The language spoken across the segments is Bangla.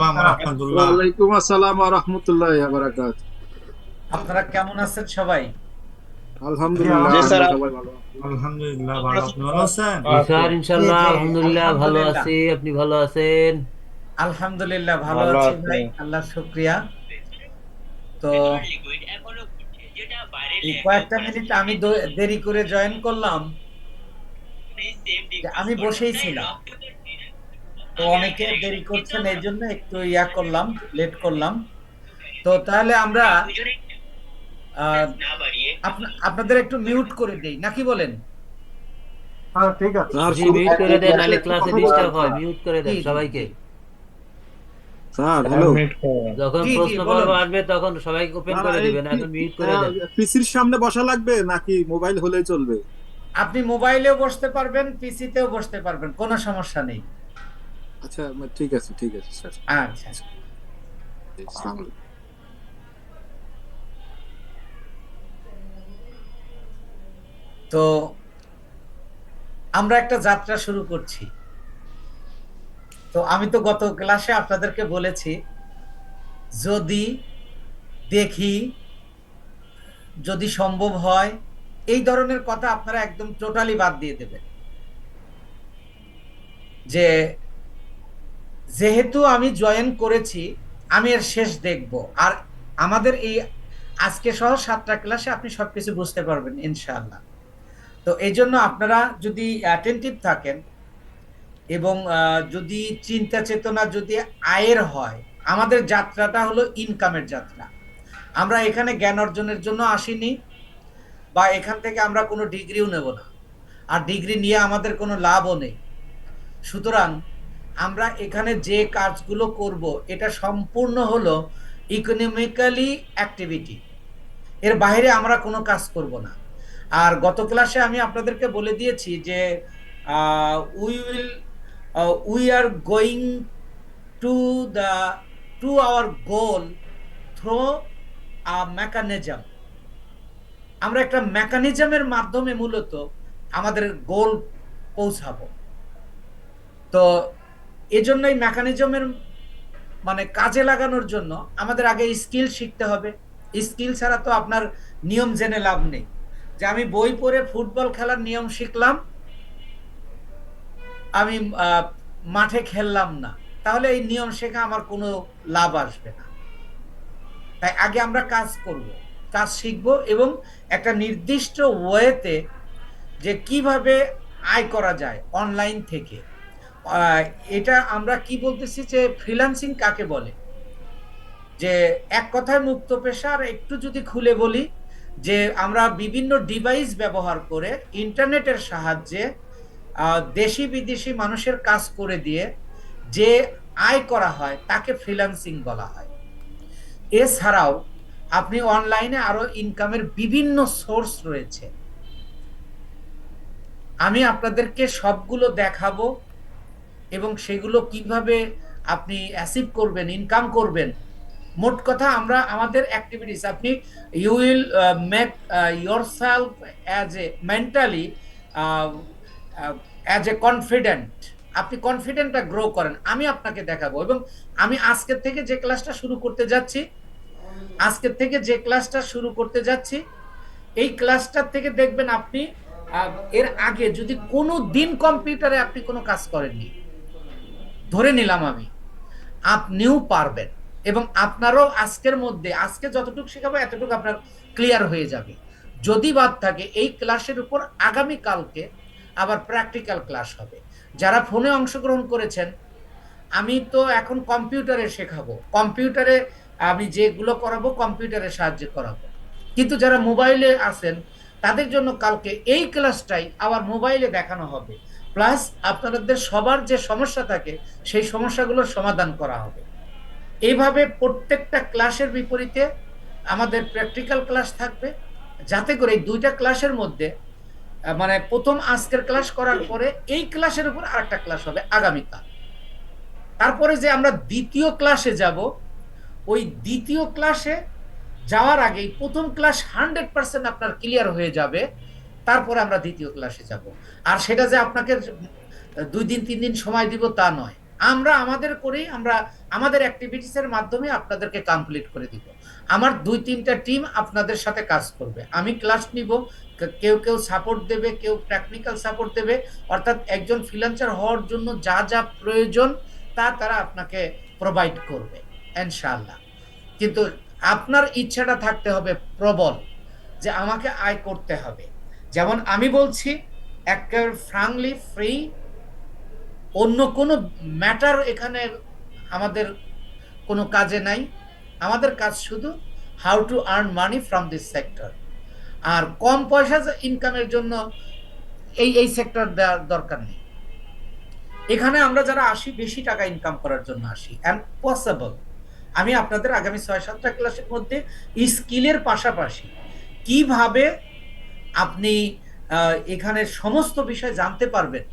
আসসালামু রাহমাতুল্লাহ। ওয়ালাইকুম আসসালাম ওয়া রাহমাতুল্লাহি ওয়া বারাকাতুহু। আপনারা কেমন আছেন সবাই? জি আলহামদুলিল্লাহ, জি স্যার। আমরা সবাই ভালো আছি। আলহামদুলিল্লাহ ভালো। আপনি ভালো আছেন? জি স্যার, জি ইনশাল্লাহ জি, আলহামদুলিল্লাহ ভালো আলহামদুলিল্লাহ। আছি। আপনি ভালো আছেন? আলহামদুলিল্লাহ ভালো ভালো আছি আছি। ভাই, আল্লাহর শুকরিয়া। তো এই কয়েকটা মিনিট আমি দেরি করে জয়েন করলাম, যে আমি বসেই ছিলাম। তো অনেকে দেরি করছেন, এই জন্য একটু করলাম, লেট করলাম। তো তাহলে আমরা আহ আপনাদের একটু মিউট করে দেই নাকি বলেন? হ্যাঁ, ঠিক আছে। স্যার, জি, মিউট শুরুতে করে দেন, এসে নাহলে একটু ক্লাসে কথা বলবেন ডিস্টার্ব হয়। স্যার। মিউট করে জি দেন জি সবাইকে। জি স্যার, হ্যালো। যখন জি জি প্রশ্ন পর্ব বলুন। আসবে তখন সবাইকে ওপেন স্যার, করে এই দিবেন, এখন মিউট করে দেন। পিসির সামনে বসা লাগবে নাকি মোবাইল হলেই চলবে? আপনি মোবাইলেও বসতে পারবেন, পিসিতেও বসতে পারবেন, কোনো সমস্যা নেই। আচ্ছা, ঠিক আছে, ঠিক আছে স্যার। আচ্ছা। আসসালামু আলাইকুম। তো আমরা একটা যাত্রা শুরু করছি। তো আমি তো গত ক্লাসে আপনাদেরকে বলেছি, যদি দেখি, যদি সম্ভব হয়, এই ধরনের কথা আপনারা একদম টোটালি বাদ দিয়ে দেবেন। যে যেহেতু আমি জয়েন করেছি, আমি এর শেষ দেখব। আর আমাদের এই আজকে সহ 7টা ক্লাসে আপনি সবকিছু বুঝতে পারবেন ইনশাআল্লাহ। তো এই জন্য আপনারা যদি অ্যাটেন্টিভ থাকেন এবং যদি চিন্তা চেতনা যদি আয়ের হয়, আমাদের যাত্রাটা হলো ইনকামের যাত্রা। আমরা এখানে জ্ঞান অর্জনের জন্য আসিনি, বা এখান থেকে আমরা কোনো ডিগ্রিও নেব না, আর ডিগ্রি নিয়ে আমাদের কোনো লাভও নেই। সুতরাং আমরা এখানে যে কাজগুলো করব, এটা সম্পূর্ণ হলো ইকোনমিক্যালি অ্যাক্টিভিটি। এর বাইরে আমরা কোনো কাজ করব না। আর গত ক্লাসে আমি আপনাদেরকে বলে দিয়েছি যে we will we are going to the to our goal through a mechanism. আমরা একটা মেকানিজমের মাধ্যমে মূলত আমাদের গোল পৌঁছাবো। তো এজন্যই মেকানিজমের মানে কাজে লাগানোর জন্য আমাদের আগে স্কিল শিখতে হবে। স্কিল ছাড়া তো আপনার নিয়ম জেনে লাভ নেই। যে আমি বই পড়ে ফুটবল খেলার নিয়ম শিখলাম, আমি মাঠে খেললাম না, তাহলে এই নিয়ম শেখা আমার কোনো লাভ আসবে না। তাই আগে আমরা কাজ করব, কাজ শিখব, এবং একটা নির্দিষ্ট ওয়েতে যে কিভাবে আয় করা যায় অনলাইন থেকে। আহ, এটা আমরা কি বলতেছি যে ফ্রিল্যান্সিং কাকে বলে। যে এক কথায় মুক্ত পেশা, আর একটু যদি খুলে বলি, যে আমরা বিভিন্ন ডিভাইস ব্যবহার করে ইন্টারনেটের সাহায্যে দেশি বিদেশি মানুষের কাজ করে দিয়ে যে আয় করা হয় তাকে ফ্রিল্যান্সিং বলা হয়। এছাড়াও আপনি অনলাইনে আরো ইনকামের বিভিন্ন সোর্স রয়েছে, আমি আপনাদেরকে সবগুলো দেখাবো, এবং সেগুলো কিভাবে আপনি অ্যাচিভ করবেন, ইনকাম করবেন। মোট কথা আমরা আমাদের অ্যাক্টিভিটিস, আপনি you will make yourself as a mentally as a confident. আপনি কনফিডেন্টটা গ্রো করেন, আমি আপনাকে দেখাবো। এবং আমি আজকের থেকে যে ক্লাসটা শুরু করতে যাচ্ছি, আজকের থেকে যে ক্লাসটা শুরু করতে যাচ্ছি, এই ক্লাসটার থেকে দেখবেন আপনি এর আগে যদি কোনো দিন কম্পিউটারে আপনি কোনো কাজ করেননি, ধরে নিলাম আমি, আপনিও পারবেন। এবং আপনারও আজকের মধ্যে, আজকে যতটুকু শেখাবো এতটুকু আপনার ক্লিয়ার হয়ে যাবে। যদি বাদ থাকে, এই ক্লাসের উপর আগামী কালকে আবার প্র্যাকটিক্যাল ক্লাস হবে। যারা ফোনে অংশগ্রহণ করেছেন, আমি তো এখন কম্পিউটারে শেখাবো, কম্পিউটারে আমি যেগুলো করাবো কম্পিউটারের সাহায্যে করাবো। কিন্তু যারা মোবাইলে আছেন, তাদের জন্য কালকে এই ক্লাসটাই আবার মোবাইলে দেখানো হবে, প্লাস আপনাদের সবার যে সমস্যা থাকে সেই সমস্যাগুলোর সমাধান করা হবে। এইভাবে প্রত্যেকটা ক্লাসের বিপরীতে আমাদের প্র্যাকটিক্যাল ক্লাস থাকবে, যাতে করে এই দুইটা ক্লাসের মধ্যে মানে প্রথম আজকের ক্লাস করার পরে এই ক্লাসের উপর আরেকটা ক্লাস হবে আগামীকাল। তারপরে যে আমরা দ্বিতীয় ক্লাসে যাব, ওই দ্বিতীয় ক্লাসে যাওয়ার আগেই প্রথম ক্লাস 100% আপনার ক্লিয়ার হয়ে যাবে, তারপরে আমরা দ্বিতীয় ক্লাসে যাব। আর সেটা যে আপনাকে 2 দিন 3 দিন সময় দিব তা নয়, আমরা আমাদের করেই আমরা আমাদের অ্যাক্টিভিটিসের মাধ্যমে আপনাদেরকে কমপ্লিট করে দিব। আমার 2-3টা টিম আপনাদের সাথে কাজ করবে, আমি ক্লাস নিব, কেউ কেউ সাপোর্ট দেবে, কেউ টেকনিক্যাল সাপোর্ট দেবে, অর্থাৎ একজন ফ্রিল্যান্সার হওয়ার জন্য যা যা প্রয়োজন তা তারা আপনাকে প্রোভাইড করবে ইনশাআল্লাহ। কিন্তু আপনার ইচ্ছাটা থাকতে হবে প্রবল, যে আমাকে আয় করতে হবে। যেমন আমি বলছি একেবারে ফ্রাঙ্কলি ফ্রি, অন্য কোনো ম্যাটার এখানে আমাদের কোনো কাজে নাই। আমাদের কাজ শুধু how to earn money from this sector. আর কম পয়সা ইনকামের জন্য এই সেক্টর দেওয়ার দরকার নেই। এখানে আমরা যারা আসি বেশি টাকা ইনকাম করার জন্য আসি, অ্যান্ড পসিবল। আমি আপনাদের আগামী 6-7টা ক্লাসের মধ্যে স্কিলের পাশাপাশি কিভাবে আপনি এখানে সমস্ত বিষয় জানতে পারবেন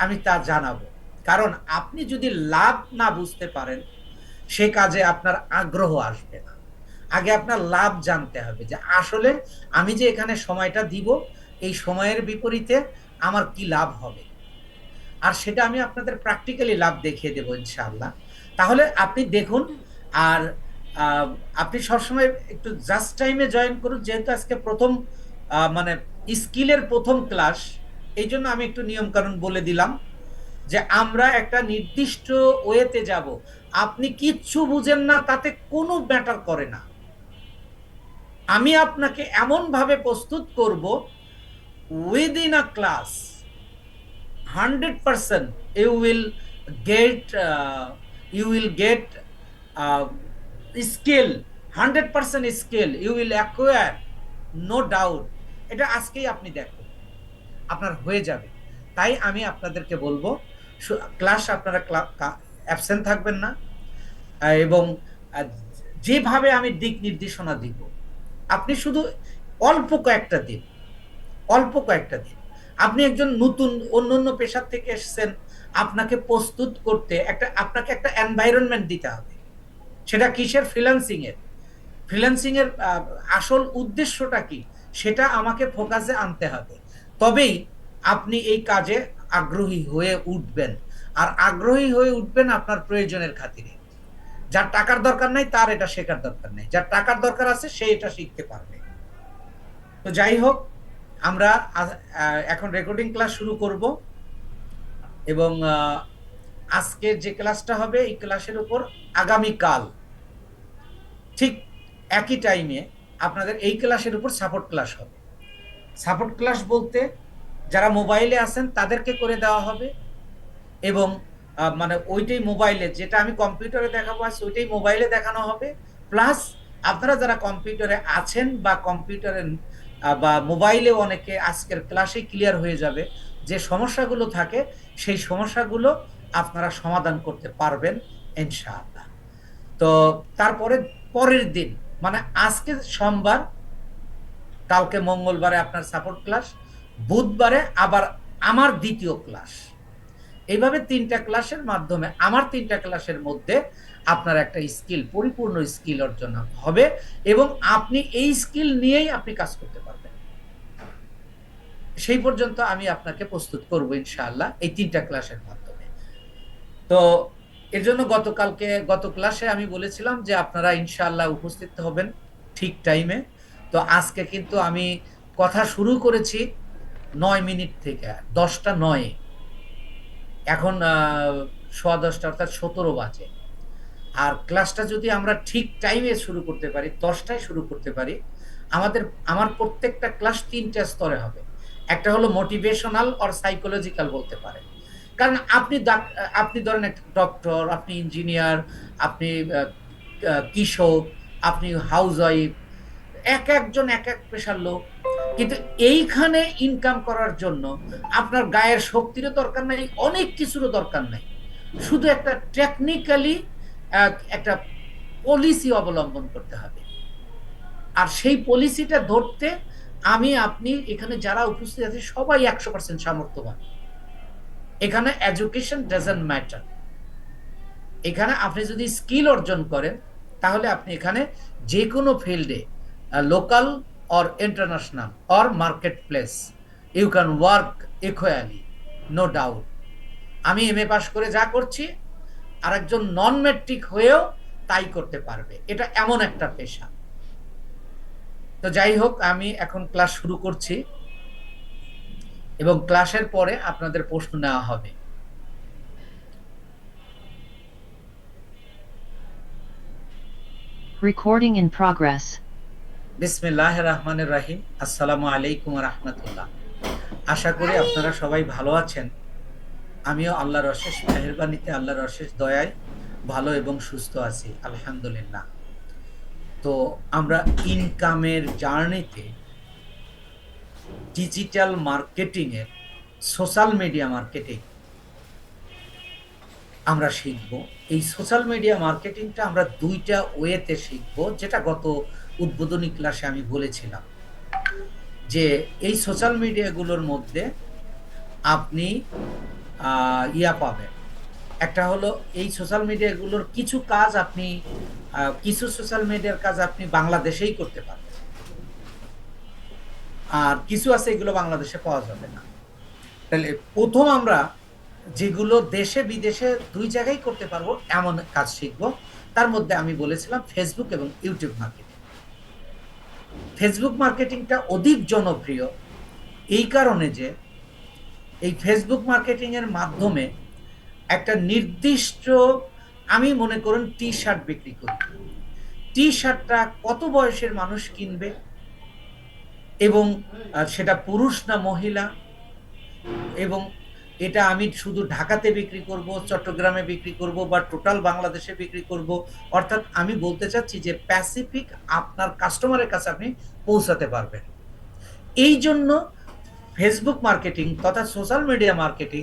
আমি তা জানাবো। কারণ আপনি যদি লাভ না বুঝতে পারেন সে কাজে আপনার আগ্রহ আসবে না। আগে আপনার লাভ জানতে হবে, যে আসলে আমি যে এখানে সময়টা দিব এই সময়ের বিপরীতে আমার কি লাভ হবে, আর সেটা আমি আপনাদের প্র্যাকটিক্যালি লাভ দেখিয়ে দেবো ইনশাআল্লাহ। তাহলে আপনি দেখুন, আর আপনি সবসময় একটু জাস্ট টাইমে জয়েন করুন, যেহেতু আজকে প্রথম মানে স্কিলের প্রথম ক্লাস, এই জন্য আমি একটু নিয়ম কানুন বলে দিলাম যে আমরা একটা নির্দিষ্ট ওয়েতে যাব। আপনি কিচ্ছু বুঝেন না তাতে কোনো ম্যাটার করে না, আমি আপনাকে এমন ভাবে প্রস্তুত করব within a class 100% you will get skill, 100% skill you will acquire, no doubt। এটা আজকেই আপনি দেখুন আপনার হয়ে যাবে। তাই আমি আপনাদেরকে বলবো ক্লাস আপনারা অ্যাবসেন্ট থাকবেন না, এবং যেভাবে আমি দিক নির্দেশনা দিব আপনি শুধু অল্প কয়েকটা দিন, অল্প কয়েকটা দিন। আপনি একজন নতুন অন্য পেশার থেকে এসেছেন, আপনাকে প্রস্তুত করতে আপনাকে একটা এনভায়রনমেন্ট দিতে হবে। সেটা কিসের? ফ্রিল্যান্সিং এর আসল উদ্দেশ্যটা কি সেটা আমাকে ফোকাসে আনতে হবে, তবেই আপনি এই কাজে আগ্রহী হয়ে উঠবেন। আর আগ্রহী হয়ে উঠবেন আপনার প্রয়োজনের খাতিরে। যার টাকার দরকার নাই তার এটা শেখার দরকার নেই, যার টাকার দরকার আছে সে এটা শিখতে পারবে। তো যাই হোক, আমরা এখন রেকর্ডিং ক্লাস শুরু করব, এবং আজকে যে ক্লাসটা হবে এই ক্লাসের উপর আগামীকাল ঠিক একই টাইমে আপনাদের এই ক্লাসের উপর সাপোর্ট ক্লাস হবে। সাপোর্ট ক্লাস বলতে যারা মোবাইলে আছেন তাদেরকে করে দেওয়া হবে, এবং মানে ওইটাই মোবাইলে, যেটা আমি কম্পিউটারে দেখাবো আছে ওইটাই মোবাইলে দেখানো হবে। প্লাস আপনারা যারা কম্পিউটারে আছেন বা কম্পিউটারে বা মোবাইলে, অনেকে আজকের ক্লাসে ক্লিয়ার হয়ে যাবে যে সমস্যাগুলো থাকে, সেই সমস্যাগুলো আপনারা সমাধান করতে পারবেন ইনশাআল্লাহ। তো তারপরে পরের দিন মানে আজকে সোমবার, কালকে মঙ্গলবারে আপনার সাপোর্ট ক্লাস, বুধবারে আবার আমার দ্বিতীয় ক্লাস। এইভাবে 3টা ক্লাসের মাধ্যমে আমার 3টা ক্লাসের মধ্যে আপনার একটা স্কিল, পরিপূর্ণ স্কিল অর্জন হবে, এবং আপনি এই স্কিল নিয়েই আপনি কাজ করতে পারবেন। সেই পর্যন্ত আমি আপনাকে প্রস্তুত করব ইনশাআল্লাহ এই 3টা ক্লাসের মাধ্যমে। তো এর জন্য গত ক্লাসে আমি বলেছিলাম যে আপনারা ইনশাআল্লাহ উপস্থিত হবেন ঠিক টাইমে। তো আজকে কিন্তু আমি কথা শুরু করেছি 9 মিনিট থেকে, 10টা 9, এখন 10:15 অর্থাৎ 17 বাজে। আর ক্লাসটা যদি আমরা ঠিক টাইমে শুরু করতে পারি, 10টায় শুরু করতে পারি, আমার প্রত্যেকটা ক্লাস 3টা স্তরে হবে। একটা হলো মোটিভেশনাল আর সাইকোলজিক্যাল বলতে পারেন। কারণ আপনি ধরেন একটা ডক্টর, আপনি ইঞ্জিনিয়ার, আপনি কৃষক, আপনি হাউস ওয়াইফ, একজন এক পেশার লোক, কিন্তু এইখানে ইনকাম করার জন্য আপনার গায়ের শক্তিরও দরকার নাই, অনেক কিছুরও দরকার নাই, শুধু একটা টেকনিক্যালি একটা পলিসি অবলম্বন করতে হবে। আর সেই পলিসিটা ধরতে আপনি এখানে যারা উপস্থিত আছে সবাই 100% সামর্থ্যবান। এখানে এডুকেশন ডাজন্ট ম্যাটার। এখানে আপনি যদি স্কিল অর্জন করেন তাহলে আপনি এখানে যে কোনো ফিল্ডে, local or international or marketplace, you can work equally, no doubt। আমি MA পাস করে যা করছি আরেকজন নন মেট্রিক হয়েও তাই করতে পারবে। এটা এমন একটা পেশা। তো যাই হোক, আমি এখন ক্লাস শুরু করছি এবং ক্লাসের পরে আপনাদের প্রশ্ন নেওয়া হবে। Recording in progress. বিসমিল্লাহির রহমানির রহিম। আসসালামু আলাইকুম ওয়া রাহমাতুল্লাহ। আশা করি আপনারা সবাই ভালো আছেন। আমিও আল্লাহর অশেষ মেহেরবানিতে, আল্লাহর অশেষ দয়ায় ভালো এবং সুস্থ আছি, আলহামদুলিল্লাহ। তো আমরা ইনকামের জার্নিতে ডিজিটাল মার্কেটিং এর, সোশ্যাল মিডিয়া মার্কেটিং আমরা শিখব। এই সোশ্যাল মিডিয়া মার্কেটিংটা আমরা দুইটা ওয়েতে শিখব, যেটা গত উদ্বোধনী ক্লাসে আমি বলেছিলাম যে এই সোশ্যাল মিডিয়াগুলোর মধ্যে আপনি পাবেন। একটা হলো এই সোশ্যাল মিডিয়াগুলোর কিছু কাজ আপনি কিছু সোশ্যাল মিডিয়ার কাজ আপনি বাংলাদেশেই করতে পারবেন, আর কিছু আছে এগুলো বাংলাদেশে পাওয়া যাবে না। তাহলে প্রথম আমরা যেগুলো দেশে বিদেশে দুই জায়গায় করতে পারবো এমন কাজ শিখবো। তার মধ্যে আমি বলেছিলাম ফেসবুক এবং ইউটিউব মার্কেটিং। ফেসবুক মার্কেটিংটা অধিক জনপ্রিয় এই কারণে যে এই ফেসবুক মার্কেটিং এর মাধ্যমে একটা নির্দিষ্ট, আমি মনে করুন টি শার্ট বিক্রি করি, টি শার্টটা কত বয়সের মানুষ কিনবে এবং সেটা পুরুষ না মহিলা, এবং এটা আমি শুধু ঢাকাতে বিক্রি করব, চট্টগ্রামে বিক্রি করব, বা টোটাল বাংলাদেশে বিক্রি করব। অর্থাৎ আমি বলতে চাচ্ছি যে প্যাসিফিক আপনার কাস্টমারের কাছে আপনি পৌঁছাতে পারবেন। এই জন্য ফেসবুক মার্কেটিং তথা সোশ্যাল মিডিয়া মার্কেটিং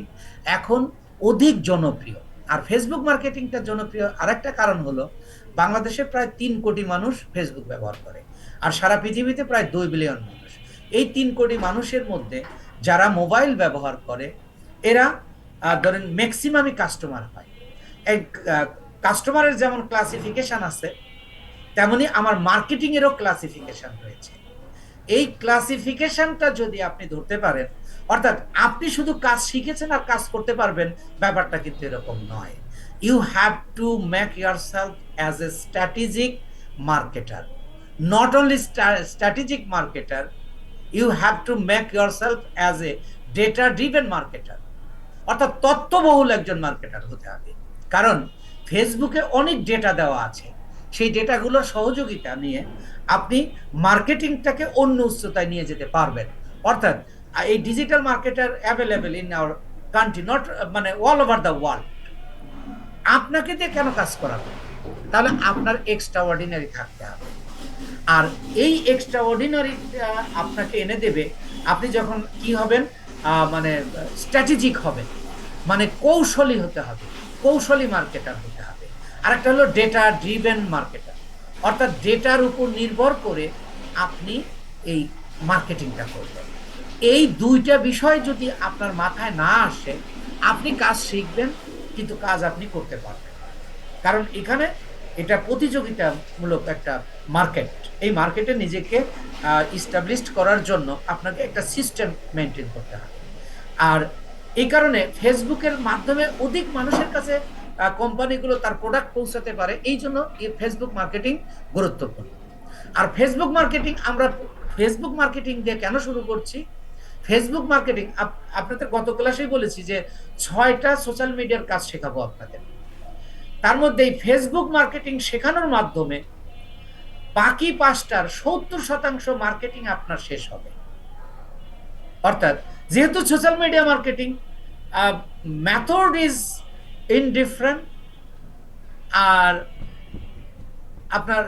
এখন অধিক জনপ্রিয়। আর ফেসবুক মার্কেটিংটা জনপ্রিয় আরেকটা কারণ হলো বাংলাদেশে প্রায় 3 কোটি মানুষ ফেসবুক ব্যবহার করে, আর সারা পৃথিবীতে প্রায় 2 বিলিয়ন মানুষ। এই 3 কোটি মানুষের মধ্যে যারা মোবাইল ব্যবহার করে এরা ধরেন ম্যাক্সিমামই কাস্টমার হয়। এই কাস্টমারের যেমন ক্লাসিফিকেশন আছে, তেমনি আমার মার্কেটিং এরও ক্লাসিফিকেশন রয়েছে। এই ক্লাসিফিকেশনটা যদি আপনি ধরতে পারেন, অর্থাৎ আপনি শুধু কাজ শিখেছেন আর কাজ করতে পারবেন, ব্যাপারটা কিন্তু এরকম নয়। You have to make yourself as a strategic marketer, not only strategic marketer, you have to make yourself as a data driven marketer, অর্থাৎ তথ্যবহুল একজন মার্কেটার হতে হবে। কারণ ফেসবুকে অনেক ডেটা দেওয়া আছে, সেই ডেটাগুলোর সহযোগিতা নিয়ে আপনি মার্কেটিংটাকে অন্য উচ্চতায় নিয়ে যেতে পারবেন। অর্থাৎ এই digital marketer available in our country, not মানে অল ওভার দ্য ওয়ার্ল্ড। আপনাকে দিয়ে কেন কাজ করাবে? তাহলে আপনার এক্সট্রা অর্ডিনারি থাকতে হবে, আর এই এক্সট্রা অর্ডিনারিটা আপনাকে এনে দেবে আপনি যখন কি হবেন, মানে স্ট্র্যাটেজিক হবেন, মানে কৌশলী হতে হবে, কৌশলী মার্কেটার হতে হবে। আর একটা হলো ডেটা ড্রিভেন মার্কেটার, অর্থাৎ ডেটার উপর নির্ভর করে আপনি এই মার্কেটিংটা করবেন। এই দুইটা বিষয় যদি আপনার মাথায় না আসে, আপনি কাজ শিখবেন কিন্তু কাজ আপনি করতে পারবেন। কারণ এখানে এটা প্রতিযোগিতামূলক একটা মার্কেট। এই মার্কেটে নিজেকে ইস্টাবলিশড করার জন্য আপনাকে একটা সিস্টেম মেনটেন করতে হবে। আর এই কারণে ফেসবুকের মাধ্যমে অধিক মানুষের কাছে কোম্পানিগুলো তার প্রোডাক্ট পৌঁছাতে পারে, এই জন্য এই ফেসবুক মার্কেটিং গুরুত্বপূর্ণ। আর ফেসবুক মার্কেটিং আমরা ফেসবুক মার্কেটিং দিয়ে কেন শুরু করছি? ফেসবুক মার্কেটিং আপনাদের গত ক্লাসেই বলেছি যে 6টা সোশ্যাল মিডিয়ার কাজ শেখাবো আপনাদের। তার মধ্যে এই ফেসবুক মার্কেটিং শেখানোর মাধ্যমে বাকি 5টার 70% মার্কেটিং আপনার শেষ হবে। অর্থাৎ যেহেতু social media marketing method is indifferent, আর আপনার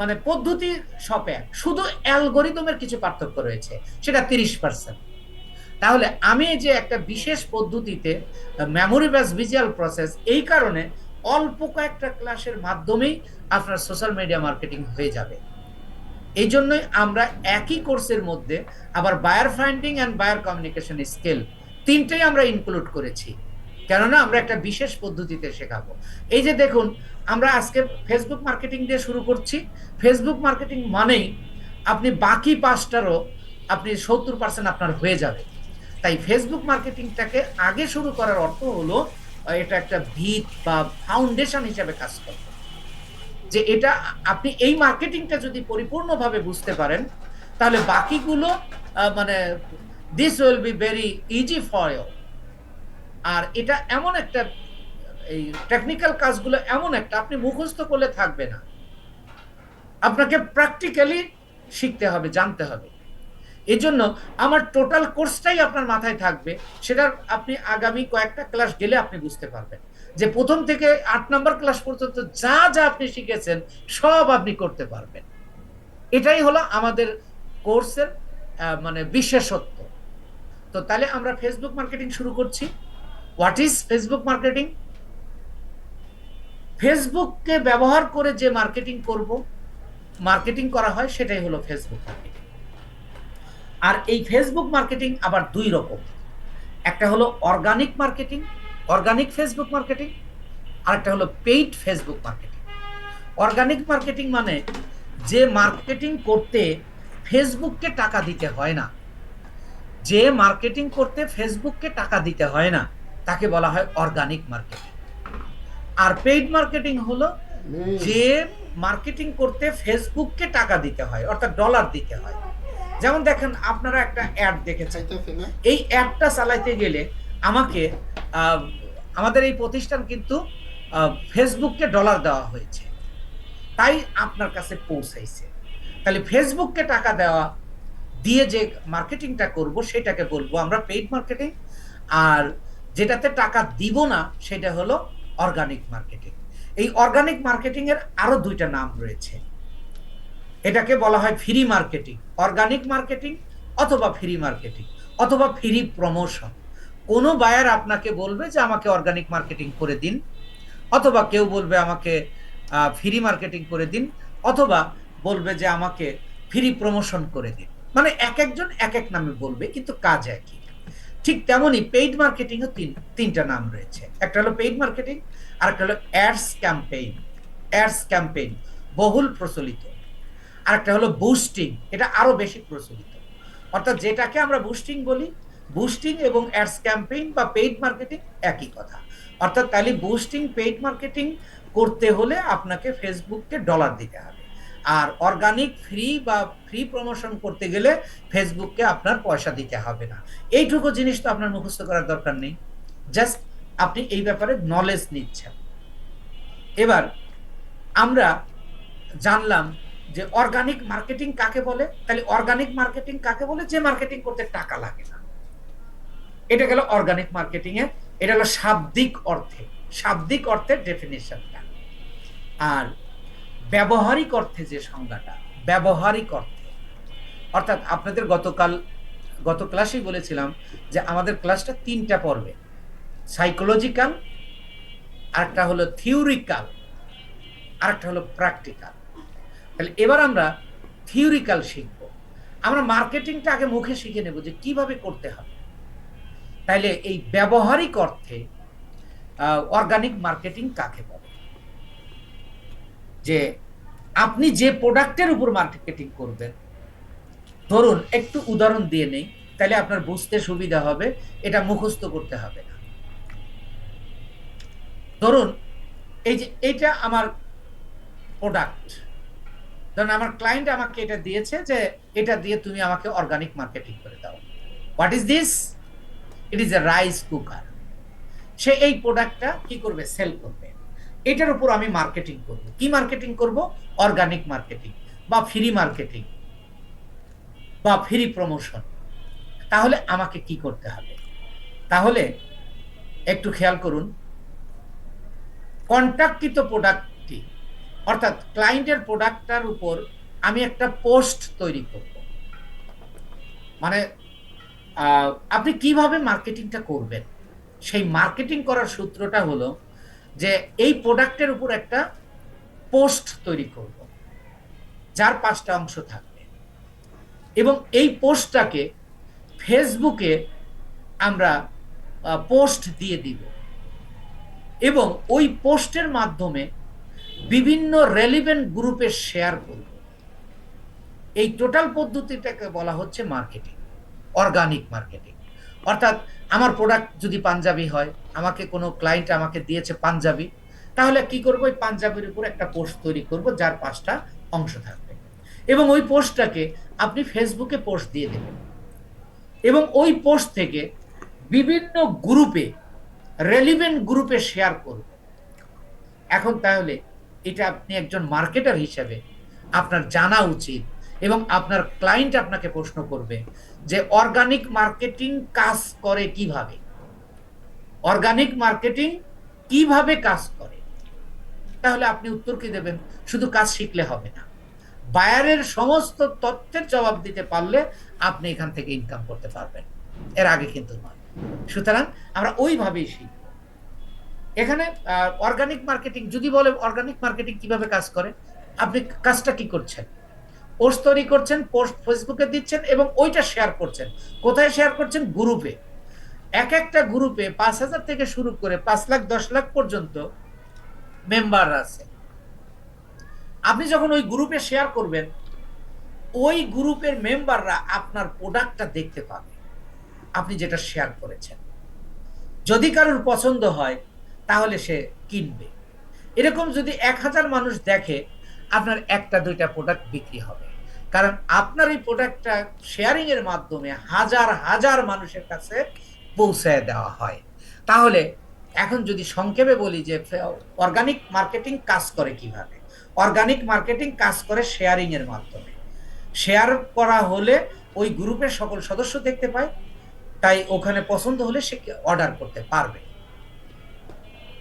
মানে পদ্ধতি সব এক, শুধু অ্যালগরিদমের কিছু পার্থক্য রয়েছে, সেটা 30%। তাহলে আমি যে একটা বিশেষ পদ্ধতিতে মেমোরি বেস ভিজুয়াল প্রসেস, এই কারণে অল্প কয়েকটা ক্লাসের মাধ্যমেই আপনার সোশ্যাল মিডিয়া মার্কেটিং হয়ে যাবে। এই জন্যই আমরা একই কোর্সের মধ্যে আবার buyer finding and buyer communication skill 3টেই আমরা ইনক্লুড করেছি, কেননা আমরা একটা বিশেষ পদ্ধতিতে শেখাবো। এই যে দেখুন, আমরা আজকে ফেসবুক মার্কেটিং দিয়ে শুরু করছি। ফেসবুক মার্কেটিং মানেই আপনি বাকি 5টারও আপনি 70% আপনার হয়ে যাবে। তাই ফেসবুক মার্কেটিংটাকে আগে শুরু করার অর্থ হলো এটা একটা ভিত বা ফাউন্ডেশন হিসেবে কাজ করবে। যে এটা আপনি এই মার্কেটিংটা যদি পরিপূর্ণভাবে বুঝতে পারেন, তাহলে বাকিগুলো মানে this will be very easy for you. আর এটা এমন একটা, এই টেকনিক্যাল কাজগুলো এমন একটা, আপনি মুখস্থ করলে থাকবে না, আপনাকে প্র্যাকটিক্যালি শিখতে হবে, জানতে হবে। এই জন্য আমার টোটাল কোর্সটাই আপনার মাথায় থাকবে, সেটা আপনি আগামী কয়েকটা ক্লাস গেলে আপনি বুঝতে পারবেন যে প্রথম থেকে 8 নম্বর ক্লাস পর্যন্ত যা যা আপনি শিখেছেন সব আপনি করতে পারবেন। এটাই হলো আমাদের কোর্সের মানে বিশেষত্ব। তো তাহলে আমরা ফেসবুক মার্কেটিং শুরু করছি। What is Facebook marketing? ফেসবুককে ব্যবহার করে যে মার্কেটিং করা হয় সেটাই হলো ফেসবুক মার্কেটিং। আর এই ফেসবুক মার্কেটিং আবার দুই রকম, একটা হলো organic marketing, organic Facebook marketing, আর একটা হলো paid Facebook marketing. Organic marketing মানে যে মার্কেটিং করতে ফেসবুককে টাকা দিতে হয় না, যে মার্কেটিং করতে ফেসবুককে টাকা দিতে হয় না তাকে বলা হয় অর্গানিক মার্কেটিং। আর পেইড মার্কেটিং হলো যে মার্কেটিং করতে ফেসবুককে টাকা দিতে হয়, অর্থাৎ ডলার দিতে হয়। যেমন দেখেন, আপনারা একটা অ্যাড দেখেছেন, এই অ্যাডটা চালাইতে গেলে আমাকে আমাদের এই প্রতিষ্ঠান কিন্তু ফেসবুককে ডলার দেওয়া হয়েছে, তাই আপনার কাছে পৌঁছাইছে। তাহলে ফেসবুককে টাকা দেওয়া দিয়ে যে মার্কেটিংটা করব সেটাকে বলবো আমরা পেইড মার্কেটিং, আর যেটাতে টাকা দিব না সেটা হলো অর্গানিক মার্কেটিং। এই অর্গানিক মার্কেটিং এর আরো দুইটা নাম রয়েছে। এটাকে বলা হয় ফ্রি মার্কেটিং, অর্গানিক মার্কেটিং অথবা ফ্রি মার্কেটিং অথবা ফ্রি প্রমোশন। কোনো বায়ার আপনাকে বলবে যে আমাকে অর্গানিক মার্কেটিং করে দিন, অথবা কেউ বলবে আমাকে ফ্রি মার্কেটিং করে দিন, অথবা বলবে যে আমাকে ফ্রি প্রমোশন করে দিন। মানে এক একজন এক এক নামে বলবে, কিন্তু কাজ একই। ঠিক তেমনি পেইড মার্কেটিং এর তিনটা নাম রয়েছে। একটা হলো পেইড মার্কেটিং, আর একটা হলো অ্যাডস ক্যাম্পেইন, বহুল প্রচলিত। আর একটা হলো বুস্টিং, এটা আরো বেশি প্রচলিত। অর্থাৎ যেটাকে আমরা বুস্টিং বলি, বুস্টিং এবং অ্যাডস ক্যাম্পেইন বা পেইড মার্কেটিং একই কথা। অর্থাৎ তাহলে বুস্টিং পেইড মার্কেটিং করতে হলে আপনাকে ফেসবুককে ডলার দিতে হবে, আর অর্গানিক ফ্রি প্রমোশন করতে গেলে ফেসবুককে আপনার পয়সা দিতে হবে না। এইটুকু জিনিস তো আপনার মুখস্থ করার দরকার নেই, জাস্ট আপনি এই ব্যাপারে নলেজ নিচ্ছেন। এবার আমরা জানলাম যে অর্গানিক মার্কেটিং কাকে বলে। তাহলে অর্গানিক মার্কেটিং কাকে বলে? যে মার্কেটিং করতে টাকা লাগে না। এটা গেল অর্গানিক মার্কেটিং এর, এটা হলো শাব্দিক অর্থের ডেফিনিশনটা। আর ব্যবহারিক অর্থে যে সংজ্ঞাটা, ব্যবহারিক অর্থে, অর্থাৎ আপনাদের গত ক্লাসেই বলেছিলাম যে আমাদের ক্লাসটা 3টা পর্বে, সাইকোলজিক্যাল, আরেকটা হলো থিওরিক্যাল, আরেকটা হলো প্র্যাকটিক্যাল। তাহলে এবার আমরা থিওরিক্যাল শিখব। আমরা মার্কেটিংটা আগে মুখে শিখে নেব যে কিভাবে করতে হবে। তাইলে এই ব্যবহারিক অর্থে অর্গানিক মার্কেটিং কাকে বলে? যে আপনি যে প্রোডাক্টের উপর মার্কেটিং করবেন, ধরুন একটু উদাহরণ দিয়ে নেই, তাহলে আপনার বুঝতে সুবিধা হবে, এটা মুখস্থ করতে হবে না। ধরুন এই যে এটা আমার প্রোডাক্ট, ধরুন আমার ক্লায়েন্ট আমাকে এটা দিয়েছে যে এটা দিয়ে তুমি আমাকে অর্গানিক মার্কেটিং করে দাও। What is this? It is a rice cooker. সে এই প্রোডাক্টটা কি করবে? সেল করবে। এটার উপর আমি মার্কেটিং করব। কি মার্কেটিং করব? অর্গানিক মার্কেটিং বা ফ্রি মার্কেটিং বা ফ্রি প্রমোশন। তাহলে আমাকে কি করতে হবে? তাহলে একটু খেয়াল করুন, কন্ট্রাক্টকৃত প্রোডাক্টটি অর্থাৎ ক্লায়েন্টের প্রোডাক্টটার উপর আমি একটা পোস্ট তৈরি করব। মানে আপনি কিভাবে মার্কেটিংটা করবেন, সেই মার্কেটিং করার সূত্রটা হলো যে এই প্রোডাক্টের উপর একটা পোস্ট তৈরি করব, যার 5টা অংশ থাকবে, এবং এই পোস্টটাকে ফেসবুকে আমরা পোস্ট দিয়ে দিব, এবং ওই পোস্টের মাধ্যমে বিভিন্ন রেলিভেন্ট গ্রুপে শেয়ার করব। এই টোটাল পদ্ধতিটাকে বলা হচ্ছে মার্কেটিং, অর্গানিক মার্কেটিং। অর্থাৎ আমার প্রোডাক্ট যদি পাঞ্জাবি হয়, আমাকে কোনো ক্লায়েন্ট আমাকে দিয়েছে পাঞ্জাবি, তাহলে কি করব, ওই পাঞ্জাবির উপর একটা পোস্ট তৈরি করব যার 5টা অংশ থাকবে, এবং ওই পোস্টটাকে আপনি ফেসবুকে পোস্ট দিয়ে দেবেন, এবং ওই পোস্ট থেকে বিভিন্ন গ্রুপে, রেলিভেন্ট গ্রুপে শেয়ার করব। এখন তাহলে এটা আপনি একজন মার্কেটার হিসেবে আপনার জানা উচিত, এবং আপনার ক্লায়েন্ট আপনাকে প্রশ্ন করবে যে অর্গানিক মার্কেটিং কাজ করে কিভাবে, অর্গানিক মার্কেটিং কিভাবে কাজ করে। তাহলে আপনি উত্তর কি দেবেন? শুধু কাজ শিখলে হবে না, বায়ারের সমস্ত তথ্যের জবাব দিতে পারলে আপনি এখান থেকে ইনকাম করতে পারবেন, এর আগে কিন্তু নয়। সুতরাং আমরা ওইভাবেই শিখব। এখানে অর্গানিক মার্কেটিং যদি বলে অর্গানিক মার্কেটিং কিভাবে কাজ করে, আপনি কাজটা কি করছেন? পোস্ট তৈরি করছেন, পোস্ট ফেসবুকে দিচ্ছেন এবং ওইটা শেয়ার করছেন। কোথায় শেয়ার করছেন? গ্রুপে। এক একটা গ্রুপে 5,000 থেকে শুরু করে 5 লাখ 10 লাখ পর্যন্ত মেম্বার আছে। আপনি যখন ওই গ্রুপে শেয়ার করবেন, ওই গ্রুপের মেম্বাররা আপনার প্রোডাক্টটা দেখতে পাবে, আপনি যেটা শেয়ার করেছেন। যদি কারোর পছন্দ হয় তাহলে সে কিনবে। এরকম যদি 1000 মানুষ দেখে, আপনার একটা দুইটা প্রোডাক্ট বিক্রি হবে, কারণ আপনার এই প্রোডাক্টটা শেয়ারিং এর মাধ্যমে হাজার হাজার মানুষের কাছে পৌঁছায় দেওয়া হয়। তাহলে এখন যদি সংক্ষেপে বলি যে অর্গানিক মার্কেটিং কাজ করে কিভাবে, অর্গানিক মার্কেটিং কাজ করে শেয়ারিং এর মাধ্যমে। শেয়ার করা হলে ওই গ্রুপের সকল সদস্য দেখতে পায়, তাই ওখানে পছন্দ হলে সে অর্ডার করতে পারবে।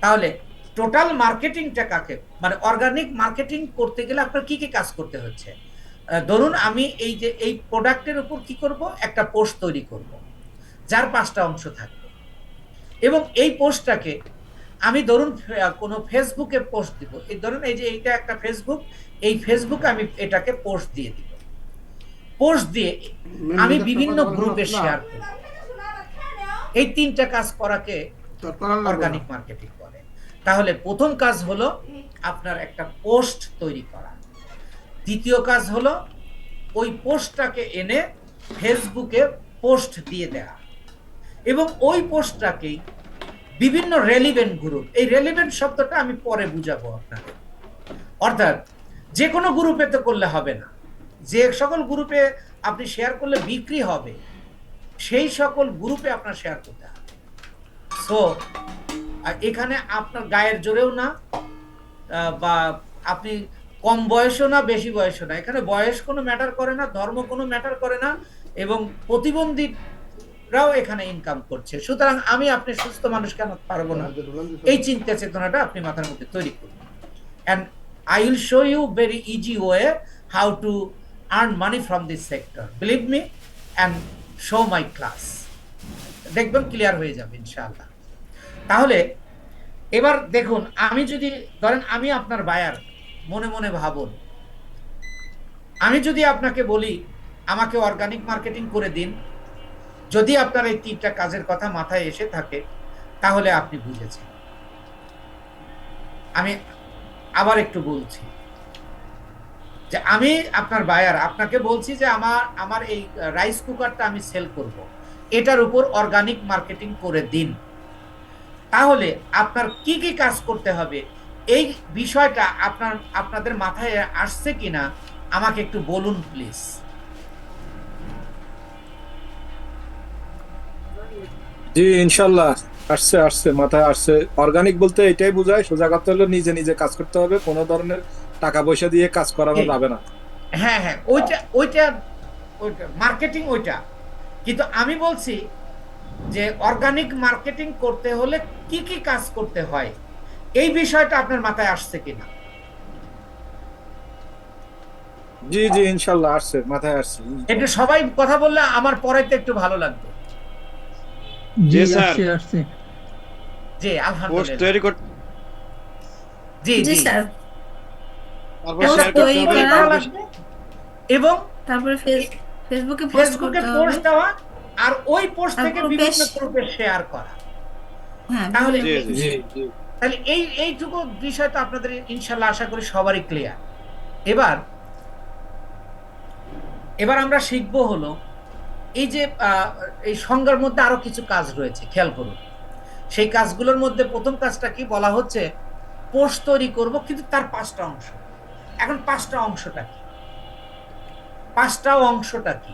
তাহলে টোটাল মার্কেটিংটা কাকে, মানে অর্গানিক মার্কেটিং করতে গেলে আপনার কি কি কাজ করতে হচ্ছে? ধরুন আমি এই যে এই প্রোডাক্টের উপর কি করব, একটা পোস্ট তৈরি করব যার 5টা অংশ থাকবে, এবং এই পোস্টটাকে আমি ধরুন কোনো ফেসবুকে পোস্ট দিব। এই ধরুন এই যে এইটা একটা ফেসবুক, এই ফেসবুকে আমি এটাকে পোস্ট দিয়ে দিব। পোস্ট দিয়ে আমি বিভিন্ন গ্রুপে শেয়ার করব। এই 3টা কাজ করাকে অর্গানিক মার্কেটিং বলে। তাহলে প্রথম কাজ হলো আপনার একটা পোস্ট তৈরি করা, দ্বিতীয় কাজ হলো ওই পোস্টটাকে এনে ফেসবুকে পোস্ট দিয়ে দেওয়া, এবং ওই পোস্টটাকেই বিভিন্ন রেলিভেন্ট গ্রুপ, এই রেলিভেন্ট শব্দটা আমি পরে বুঝাবো আপনাকে। অর্থাৎ যে কোনো গ্রুপে তো করলে হবে না, যে সকল গ্রুপে আপনি শেয়ার করলে বিক্রি হবে সেই সকল গ্রুপে আপনার শেয়ার করতে হবে। সো এখানে আপনার গায়ের জোরেও না, বা আপনি কম বয়সও না বেশি বয়সও না, এখানে বয়স কোনো ম্যাটার করে না, ধর্ম কোনো ম্যাটার করে না, এবং প্রতিবন্ধীরাও এখানে ইনকাম করছে। সুতরাং আমি আপনি সুস্থ মানুষ কেন পারবো না, এই চিন্তা চেতনাটা আপনি মাথার মধ্যে তৈরি করুন। And I will show you very easy way how to earn money from this sector, believe me, and show my class. দেখবেন ক্লিয়ার হয়ে যাবে ইনশাআল্লাহ। তাহলে এবার দেখুন, আমি যদি ধরেন আমি আপনার বায়ার, মনে মনে ভাবুন, আমি যদি আপনাকে বলি আমাকে অর্গানিক মার্কেটিং করে দিন, যদি আপনার এই 3টা কাজের কথা মাথায় এসে থাকে তাহলে আপনি বুঝেছেন। আমি আবার একটু বলছি যে আমি আপনার বায়ার, আপনাকে বলছি যে আমার এই রাইস কুকারটা আমি সেল করব, এটার উপর অর্গানিক মার্কেটিং করে দিন। তাহলে আপনার কি কি কাজ করতে হবে, এই বিষয়টা আপনাদের মাথায় আসছে কিনা আমাকে একটু বলুন প্লিজ। জি ইনশাল্লাহ আসছে, আসছে মাথায় আসছে। অর্গানিক বলতে এটাই বোঝায়, সোজা কথা হলো নিজে নিজে কাজ করতে হবে, কোনো ধরনের টাকা পয়সা দিয়ে কাজ করানো যাবে না। হ্যাঁ হ্যাঁ, ওইটা ওইটা ওইটা মার্কেটিং ওইটা, কিন্তু আমি বলছি যে অর্গানিক মার্কেটিং করতে হলে কি কি কাজ করতে হয়, এই বিষয়টা আপনার মাথায় আসছে কিনা? জি জি ইনশাল্লাহ আসছে, মাথায় আসছে। একটু সবাই কথা বললে আমার পড়াইতে একটু ভালো লাগবে। জি স্যার, আসছে। জি পোস্ট আলহামদুলিল্লাহ। তৈরি করতে, জি জি জি স্যার, তারপর পোস্ট শেয়ার করতে তৈরি হবে, করা, এবং তারপরে ফেসবুকে পোস্ট ফেসবুকে করতে হবে। পোস্ট দেওয়া, আর ওই পোস্ট আর থেকে গ্রুপে বিভিন্ন গ্রুপে শেয়ার করা। হ্যাঁ, তাহলে জি জি জি জি তাহলে এইটুকু বিষয় তো আপনাদের ইনশাল্লাহ আশা করি সবারই ক্লিয়ার। এবার আমরা শিখবো হলো এই যে এই সংজ্ঞার মধ্যে আরো কিছু কাজ রয়েছে, খেয়াল করুন। সেই কাজগুলোর মধ্যে প্রথম কাজটা কি বলা হচ্ছে, পোস্ট তৈরি করব, কিন্তু তার 5টা অংশ। এখন 5টা অংশটা কি, 5টা অংশটা কি,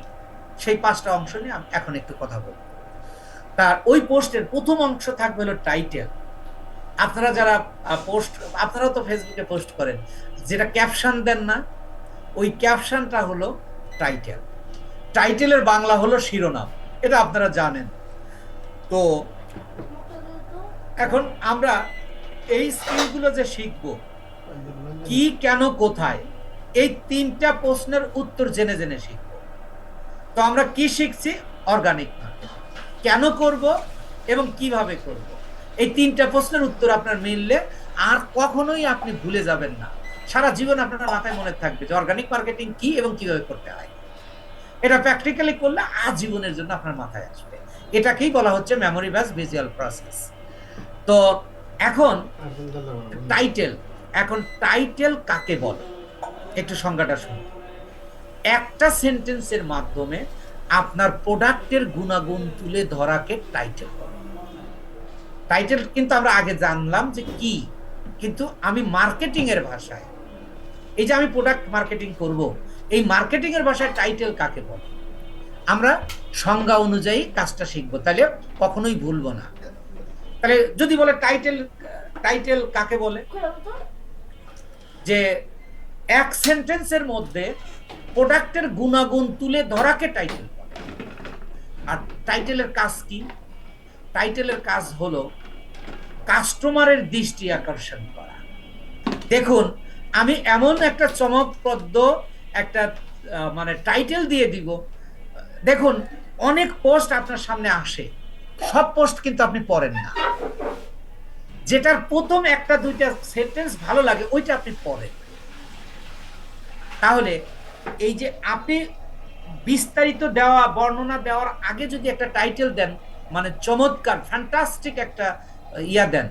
সেই 5টা অংশ নিয়ে আমি এখন একটু কথা বলবো। তার ওই পোস্টের প্রথম অংশ থাকবে হলো টাইটেল। আপনারা যারা পোস্ট, আপনারাও তো ফেসবুকে পোস্ট করেন, যেটা ক্যাপশন দেন না, ওই ক্যাপশনটা হলো টাইটেল। টাইটেলের বাংলা হলো শিরোনাম, এটা আপনারা জানেন। তো এখন আমরা এই স্কিলগুলো যে শিখব, কি, কেন, কোথায়, এই 3টা প্রশ্নের উত্তর জেনে জেনে শিখব। তো আমরা কি শিখছি? অর্গানিক মার্কেটিং কেন করব এবং কিভাবে করব, এই 3টা প্রশ্নের উত্তর আপনার মিললে আর কখনোই আপনি ভুলে যাবেন না। সারা জীবন আপনার মাথায় মনে থাকবে যে অর্গানিক মার্কেটিং কি এবং কিভাবে করতে হয়। এটা প্র্যাকটিক্যালি করলে আজীবনের জন্য আপনার মাথায় আসবে। এটাকেই বলা হচ্ছে মেমোরি বেস ভিজুয়াল প্রসেস। তো এখন টাইটেল, এখন টাইটেল কাকে বলে একটু সংজ্ঞাটা শুনুন। একটা সেন্টেন্সের মাধ্যমে আপনার প্রোডাক্টের গুণাগুণ তুলে ধরাকে টাইটেল বলে। টাইটেল কিন্তু আমরা আগে জানলাম যে কি, কিন্তু আমি মার্কেটিং এর ভাষায়, এই যে আমি প্রোডাক্ট মার্কেটিং করব, এই মার্কেটিং এর ভাষায় টাইটেল কাকে বলে আমরা সংজ্ঞা অনুযায়ী কাজটা শিখবো, তাহলে কখনোই ভুলবো না। তাহলে যদি বলে টাইটেল, টাইটেল কাকে বলে, যে এক সেন্টেন্সের মধ্যে প্রোডাক্টের গুণাগুণ তুলে ধরাকে টাইটেল বলে। আর টাইটেলের কাজ কি? টাইটেলের কাজ হলো কাস্টমারের দৃষ্টি আকর্ষণ করা। দেখুন, আমি এমন একটা চমকপ্রদ একটা মানে টাইটেল দিয়ে দিব, দেখুন অনেক পোস্ট আপনার সামনে আসে, সব পোস্ট কিন্তু আপনি পড়েন না, যেটার প্রথম 1-2টা সেন্টেন্স ভালো লাগে ওইটা আপনি পড়েন। তাহলে এই যে আপনি বিস্তারিত দেওয়া, বর্ণনা দেওয়ার আগে যদি একটা টাইটেল দেন, মানে চমৎকার ফ্যান্টাস্টিক একটা দেন,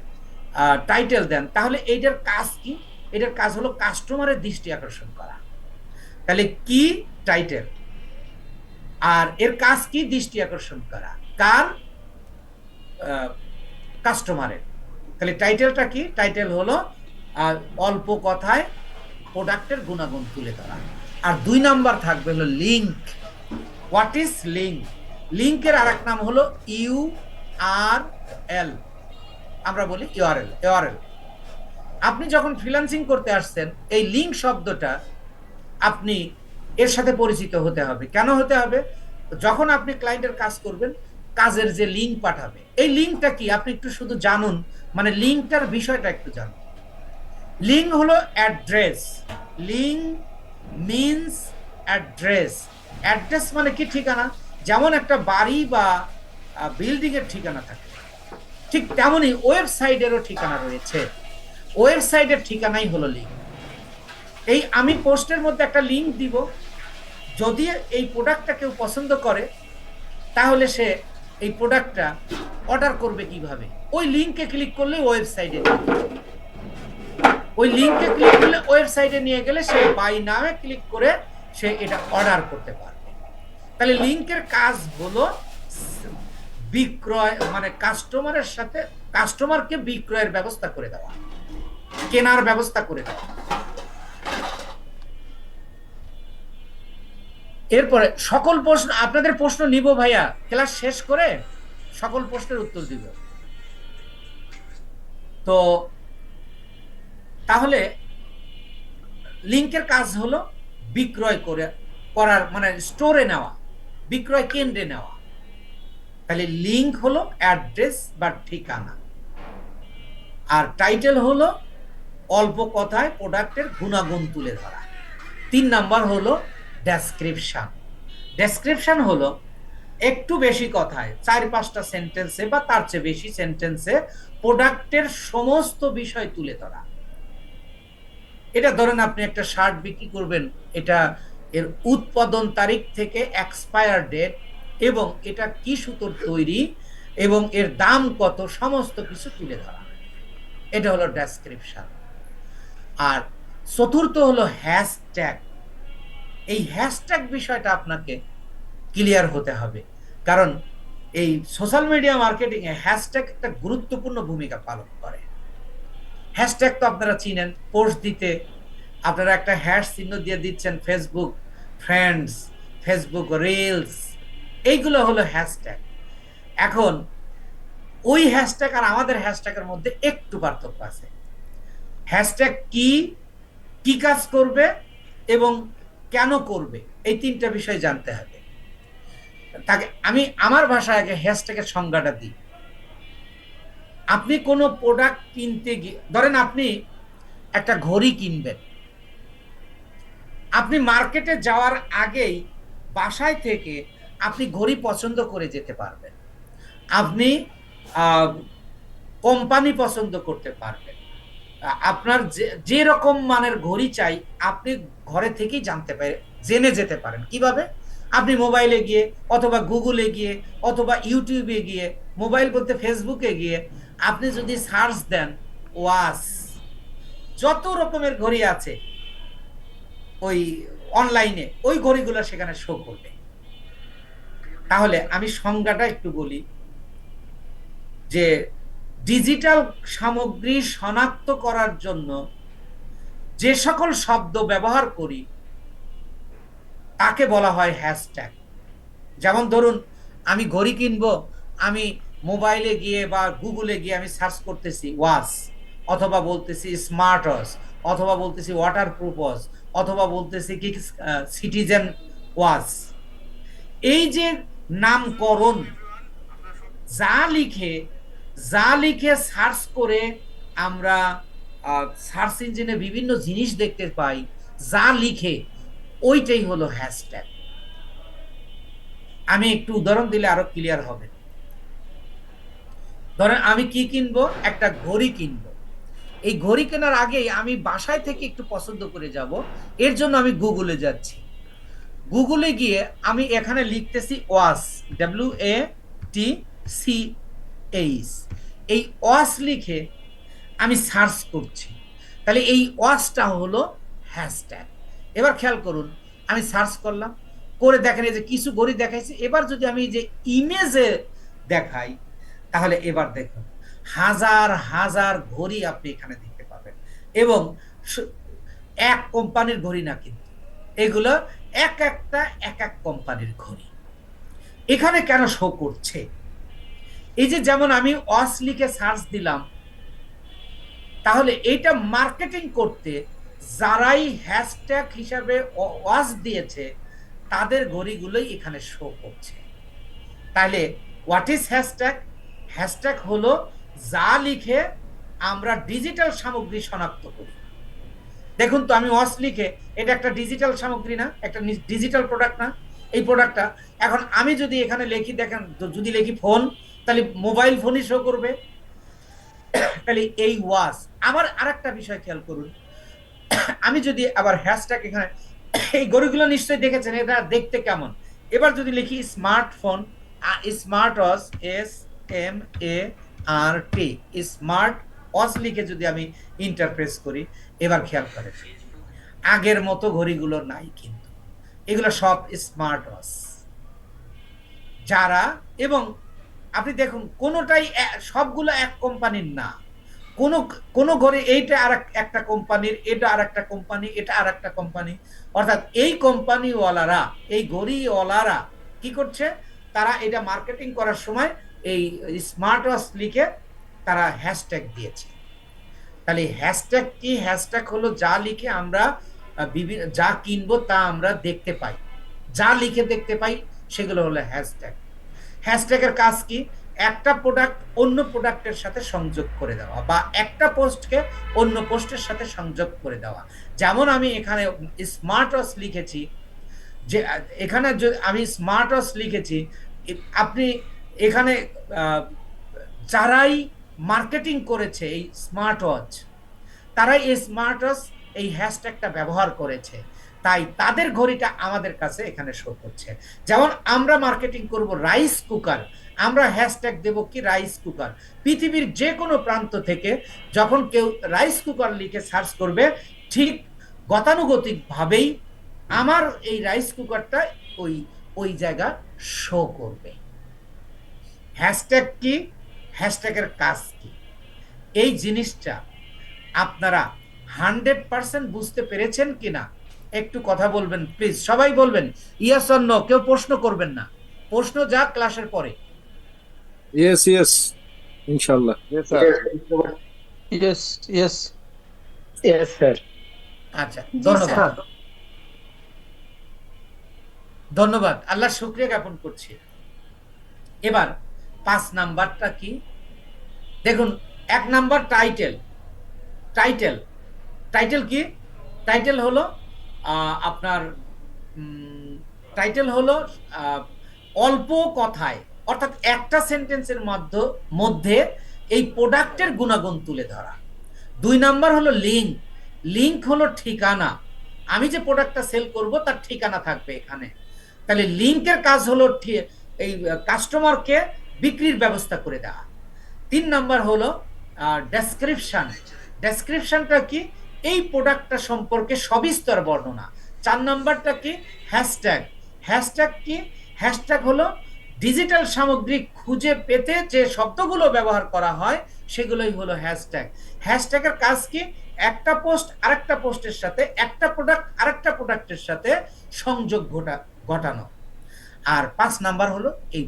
টাইটেল দেন, তাহলে এইটার কাজ কি? এটার কাজ হলো কাস্টমারের দৃষ্টি আকর্ষণ করা। তাহলে কি? টাইটেল। আর এর কাজ কি? দৃষ্টি আকর্ষণ করা। কার? কাস্টমারের। তাহলে টাইটেলটা কি? টাইটেল হলো অল্প কথায় প্রোডাক্টের গুণাগুণ তুলে ধরা। আর 2 নাম্বার থাকবে হলো লিংক। What is link? লিংকের আরেক নাম হলো URL, আমরা বলি ইউআরএল। আপনি যখন ফ্রিল্যান্সিং করতে আসছেন, এই লিংক শব্দটা আপনি এর সাথে পরিচিত হতে হবে। কেন হতে হবে? যখন আপনি ক্লায়েন্টের কাজ করবেন, কাজের যে লিংক পাঠাবে, এই লিংকটা কি আপনি একটু শুধু জানুন, মানে লিংকটার বিষয়টা একটু জানুন। লিংক হলো address. Link means address. Address মানে কি? ঠিকানা। যেমন একটা বাড়ি বা বিল্ডিং এর ঠিকানা থাকে, ঠিক তেমনই ওয়েবসাইটেরও ঠিকানা রয়েছে। ওয়েবসাইটের ঠিকানাই হলো লিংক। এই আমি পোস্টের মধ্যে একটা লিংক দিব, যদি এই প্রোডাক্টটা কেউ পছন্দ করে, তাহলে সে এই প্রোডাক্টটা অর্ডার করবে কিভাবে? ওই লিংকে ক্লিক করলে ওয়েবসাইটে, ওই লিংকে ক্লিক করলে ওয়েবসাইটে নিয়ে গেলে সে বাই নামে ক্লিক করে সে এটা অর্ডার করতে পারবে। তাহলে লিংকের কাজ হলো বিক্রয়, মানে কাস্টমারের সাথে, কাস্টমারকে বিক্রয়ের ব্যবস্থা করে দেওয়া, কেনার ব্যবস্থা করে দেওয়া। এরপরে সকল প্রশ্ন, আপনাদের প্রশ্ন নিব ভাইয়া, ক্লাস শেষ করে সকল প্রশ্নের উত্তর দিব। তো তাহলে লিংকের কাজ হলো বিক্রয় করার, মানে স্টোরে নেওয়া, বিক্রয় কেন্দ্রে নেওয়া। তাহলে লিংক হলো অ্যাড্রেস বা ঠিকানা। আর টাইটেল হলো অল্প কথায় প্রোডাক্টের গুণাগুণ তুলে ধরা। 3 নাম্বার হলো ডেসক্রিপশন। ডেসক্রিপশন হলো একটু বেশি কথায়, 4-5টা সেন্টেন্সে বা তার চেয়ে বেশি সেন্টেন্সে প্রোডাক্টের সমস্ত বিষয় তুলে ধরা। এটা ধরেন আপনি একটা শার্ট বিক্রি করবেন, এটা এর উৎপাদন তারিখ থেকে এক্সপায়ার ডেট, এবং এটা কি সুতোর তৈরি, এবং এর দাম কত, সমস্ত কিছু তুলে ধরা। এটা হলো ডেসক্রিপশন। আর চতুর্থ হলো হ্যাশট্যাগ। এই হ্যাশট্যাগ বিষয়টা আপনাকে ক্লিয়ার হতে হবে, কারণ এই সোশ্যাল মিডিয়া মার্কেটিং এ হ্যাশট্যাগ একটা গুরুত্বপূর্ণ ভূমিকা পালন করে। হ্যাশট্যাগ তো আপনারা চিনেন, পোস্ট দিতে আপনারা একটা হ্যাশ চিহ্ন দিয়ে দিচ্ছেন, ফেসবুক ফ্রেন্ডস, ফেসবুক রিলস, এইগুলো হলো হ্যাশট্যাগ। এখন ওই হ্যাশট্যাগ আর আমাদের হ্যাশট্যাগের মধ্যে একটু পার্থক্য আছে। হ্যাশট্যাগ কি কি কাজ করবে এবং কেন করবে, এই তিনটা বিষয় জানতে হবে। তাকে আমি আমার ভাষায় আগে হ্যাশট্যাগের সংজ্ঞাটা দিই। আপনি কোনো প্রোডাক্ট কিনতে গিয়ে, ধরেন আপনি একটা ঘড়ি কিনবেন, আপনি মার্কেটে যাওয়ার আগেই বাসায় থেকে আপনি ঘড়ি পছন্দ করে যেতে পারবেন, আপনি কোম্পানি পছন্দ করতে পারবেন, আপনার যে রকম মানের ঘড়ি চাই আপনি ঘরে থেকেই জেনে যেতে পারেন। কিভাবে? আপনি মোবাইলে গিয়ে অথবা গুগলে গিয়ে অথবা ইউটিউবে গিয়ে, মোবাইল বলতে ফেসবুকে গিয়ে আপনি যদি সার্চ দেন ওয়াচ, যত রকমের ঘড়ি আছে ওই অনলাইনে, ওই ঘড়িগুলো সেখানে শো করবে। তাহলে আমি সংজ্ঞাটা একটু বলি যে ডিজিটাল সামগ্রী শনাক্ত করার জন্য যে সকল শব্দ ব্যবহার করি তাকে বলা হয় হ্যাশট্যাগ। যেমন ধরুন আমি ঘড়ি কিনবো, আমি মোবাইলে গিয়ে বা গুগলে গিয়ে আমি সার্চ করতেছি ওয়াচ, অথবা বলতেছি স্মার্ট ওয়াচ, অথবা বলতেছি ওয়াটার প্রুফ ওয়াচ, অথবা বলতেছি কি সিটিজেন ওয়াচ। এই যে নামকরণ, যা লিখে সার্চ করে আমরা সার্চ ইঞ্জিনে বিভিন্ন জিনিস দেখতে পাই, যা লিখে ওইটাই হলো হ্যাশট্যাগ। আমি একটু উদাহরণ দিলে আরো ক্লিয়ার হবে। ধরেন আমি কি কিনবো, একটা ঘড়ি কিনবো। এই ঘড়ি কেনার আগেই আমি বাসায় থেকে একটু পছন্দ করে যাব, এর জন্য আমি গুগলে যাচ্ছি। গুগলে গিয়ে আমি এখানে লিখতেছি ওয়াচ, WATCH, এই ওয়াচ লিখে আমি সার্চ করছি, তাহলে এই ওয়াচটা হলো হ্যাশট্যাগ। এবার খেয়াল করুন, আমি সার্চ করলাম, করে দেখেন এই যে কিছু ঘড়ি দেখাইছে। এবার যদি আমি যে ইমেজে দেখাই, তাহলে এবার দেখুন হাজার হাজার ঘড়ি আপনি এখানে দেখতে পাবেন, এবং এক কোম্পানির ঘড়ি না, কিন্তু এগুলো এক এক কোম্পানির ঘড়ি এখানে কেন শো করছে। এই যে যেমন আমি ওয়াচ লিখে সার্চ দিলাম, তাহলে এইটা মার্কেটিং করতে যারাই হ্যাশট্যাগ হিসাবে ওয়াচ দিয়েছে তাদের ঘড়িগুলোই এখানে শো করছে। তাহলে হোয়াট ইজ হ্যাশট্যাগ? হ্যাশট্যাগ হলো যা লিখে আমরা ডিজিটাল সামগ্রী শনাক্ত করি। দেখুন তো, আমি ওয়াচ লিখে, এটা একটা ডিজিটাল সামগ্রী না, একটা ডিজিটাল প্রোডাক্ট না? এই প্রোডাক্টটা এখন আমি যদি এখানে লিখি, দেখেন যদি লিখি ফোন, তাহলে মোবাইল ফোনই শো করবে। তাহলে এই ওয়াচ। আবার আরেকটা বিষয় খেয়াল করুন, আমি যদি আবার হ্যাশট্যাগ এখানে, এই ঘড়িগুলো নিশ্চয়ই দেখেছেন এটা দেখতে কেমন। এবার যদি লিখি smartphone, smart watch, SMART, smart watch লিখে যদি আমি ইন্টারপ্রেস করি, এবার খেয়াল করেন আগের মতো ঘড়িগুলো নাই, কিন্তু এগুলো সব স্মার্ট ওয়াচ যারা। এবং আপনি দেখুন কোনোটাই, সবগুলো এক কোম্পানির না, কোন ঘড়ি এইটা আর একটা কোম্পানির, এটা আর একটা কোম্পানি, এটা আর একটা কোম্পানি। অর্থাৎ এই কোম্পানিওয়ালারা, এই ঘড়িওয়ালারা কি করছে, তারা এটা মার্কেটিং করার সময় এই স্মার্ট ওয়াচ লিখে তারা হ্যাশট্যাগ দিয়েছে। তাহলে হ্যাশট্যাগ কি? হ্যাশট্যাগ হলো যা লিখে আমরা যা কিনবো তা আমরা দেখতে পাই, যা লিখে দেখতে পাই সেগুলো হলো হ্যাশট্যাগ। হ্যাশট্যাগের কাজ কি? একটা প্রোডাক্ট অন্য প্রোডাক্টের সাথে সংযোগ করে দেওয়া, বা একটা পোস্টকে অন্য পোস্টের সাথে সংযোগ করে দেওয়া। যেমন আমি এখানে স্মার্ট ওয়াচ লিখেছি, যে এখানে আমি স্মার্ট ওয়াচ লিখেছি, আপনি এখানে যারাই মার্কেটিং করেছে এই স্মার্ট ওয়াচ, তারাই এই স্মার্ট ওয়াচ এই হ্যাশট্যাগটা ব্যবহার করেছে, তাই তাদের ঘড়িটা আমাদের কাছে এখানে শো করছে। যেমন আমরা মার্কেটিং করব রাইস কুকার, আমরা হ্যাশট্যাগ দেব কি রাইস কুকার। পৃথিবীর যে কোনো প্রান্ত থেকে যখন কেউ রাইস কুকার লিখে সার্চ করবে, ঠিক গতানুগতিকভাবেই আমার এই রাইস কুকারটা ওই ওই জায়গা শো করবে। হ্যাশট্যাগ কি, হ্যাশট্যাগের কাজ কি, এই জিনিসটা আপনারা 100% বুঝতে পেরেছেন কিনা একটু কথা বলবেন প্লিজ, সবাই বলবেন ইয়েস অর নো, কেউ প্রশ্ন করবেন না, প্রশ্ন যা ক্লাসের পরে। ইয়েস ইয়েস ইনশাআল্লাহ। Yes, yes. Yes, sir. আচ্ছা, জি, ধন্যবাদ ধন্যবাদ, আল্লাহ শুকরিয়া জ্ঞাপন করছি। এবার 5 নাম্বারটা কি দেখুন। 1 নাম্বার টাইটেল। টাইটেল কি? টাইটেল হলো আপনার টাইটেল হলো অল্প কথায়, অর্থাৎ একটা সেন্টেন্সের মধ্যে এই প্রোডাক্টের গুণাগুণ তুলে ধরা। 2 নাম্বার হলো লিংক হলো ঠিকানা, আমি যে প্রোডাক্টটা সেল করব তার ঠিকানা থাকবে এখানে। তাহলে লিংকের কাজ হলো এই কাস্টমারকে বিক্রির ব্যবস্থা করে দেওয়া। 3 নাম্বার হলো ডেসক্রিপশনটা কি? এই প্রোডাক্টটা সম্পর্কে সবিস্তর বর্ণনা। 4 নাম্বারটা কি? হ্যাশট্যাগ কি? হ্যাশট্যাগ হলো ডিজিটাল সামগ্রী খুঁজে পেতে যে শব্দগুলো ব্যবহার করা হয় সেগুলোই হলো হ্যাশট্যাগের কাজ কি? একটা পোস্ট আরেকটা পোস্টের সাথে, একটা প্রোডাক্ট আরেকটা প্রোডাক্টের সাথে সংযোগ ঘটানো। আর 5 নাম্বার হলো এই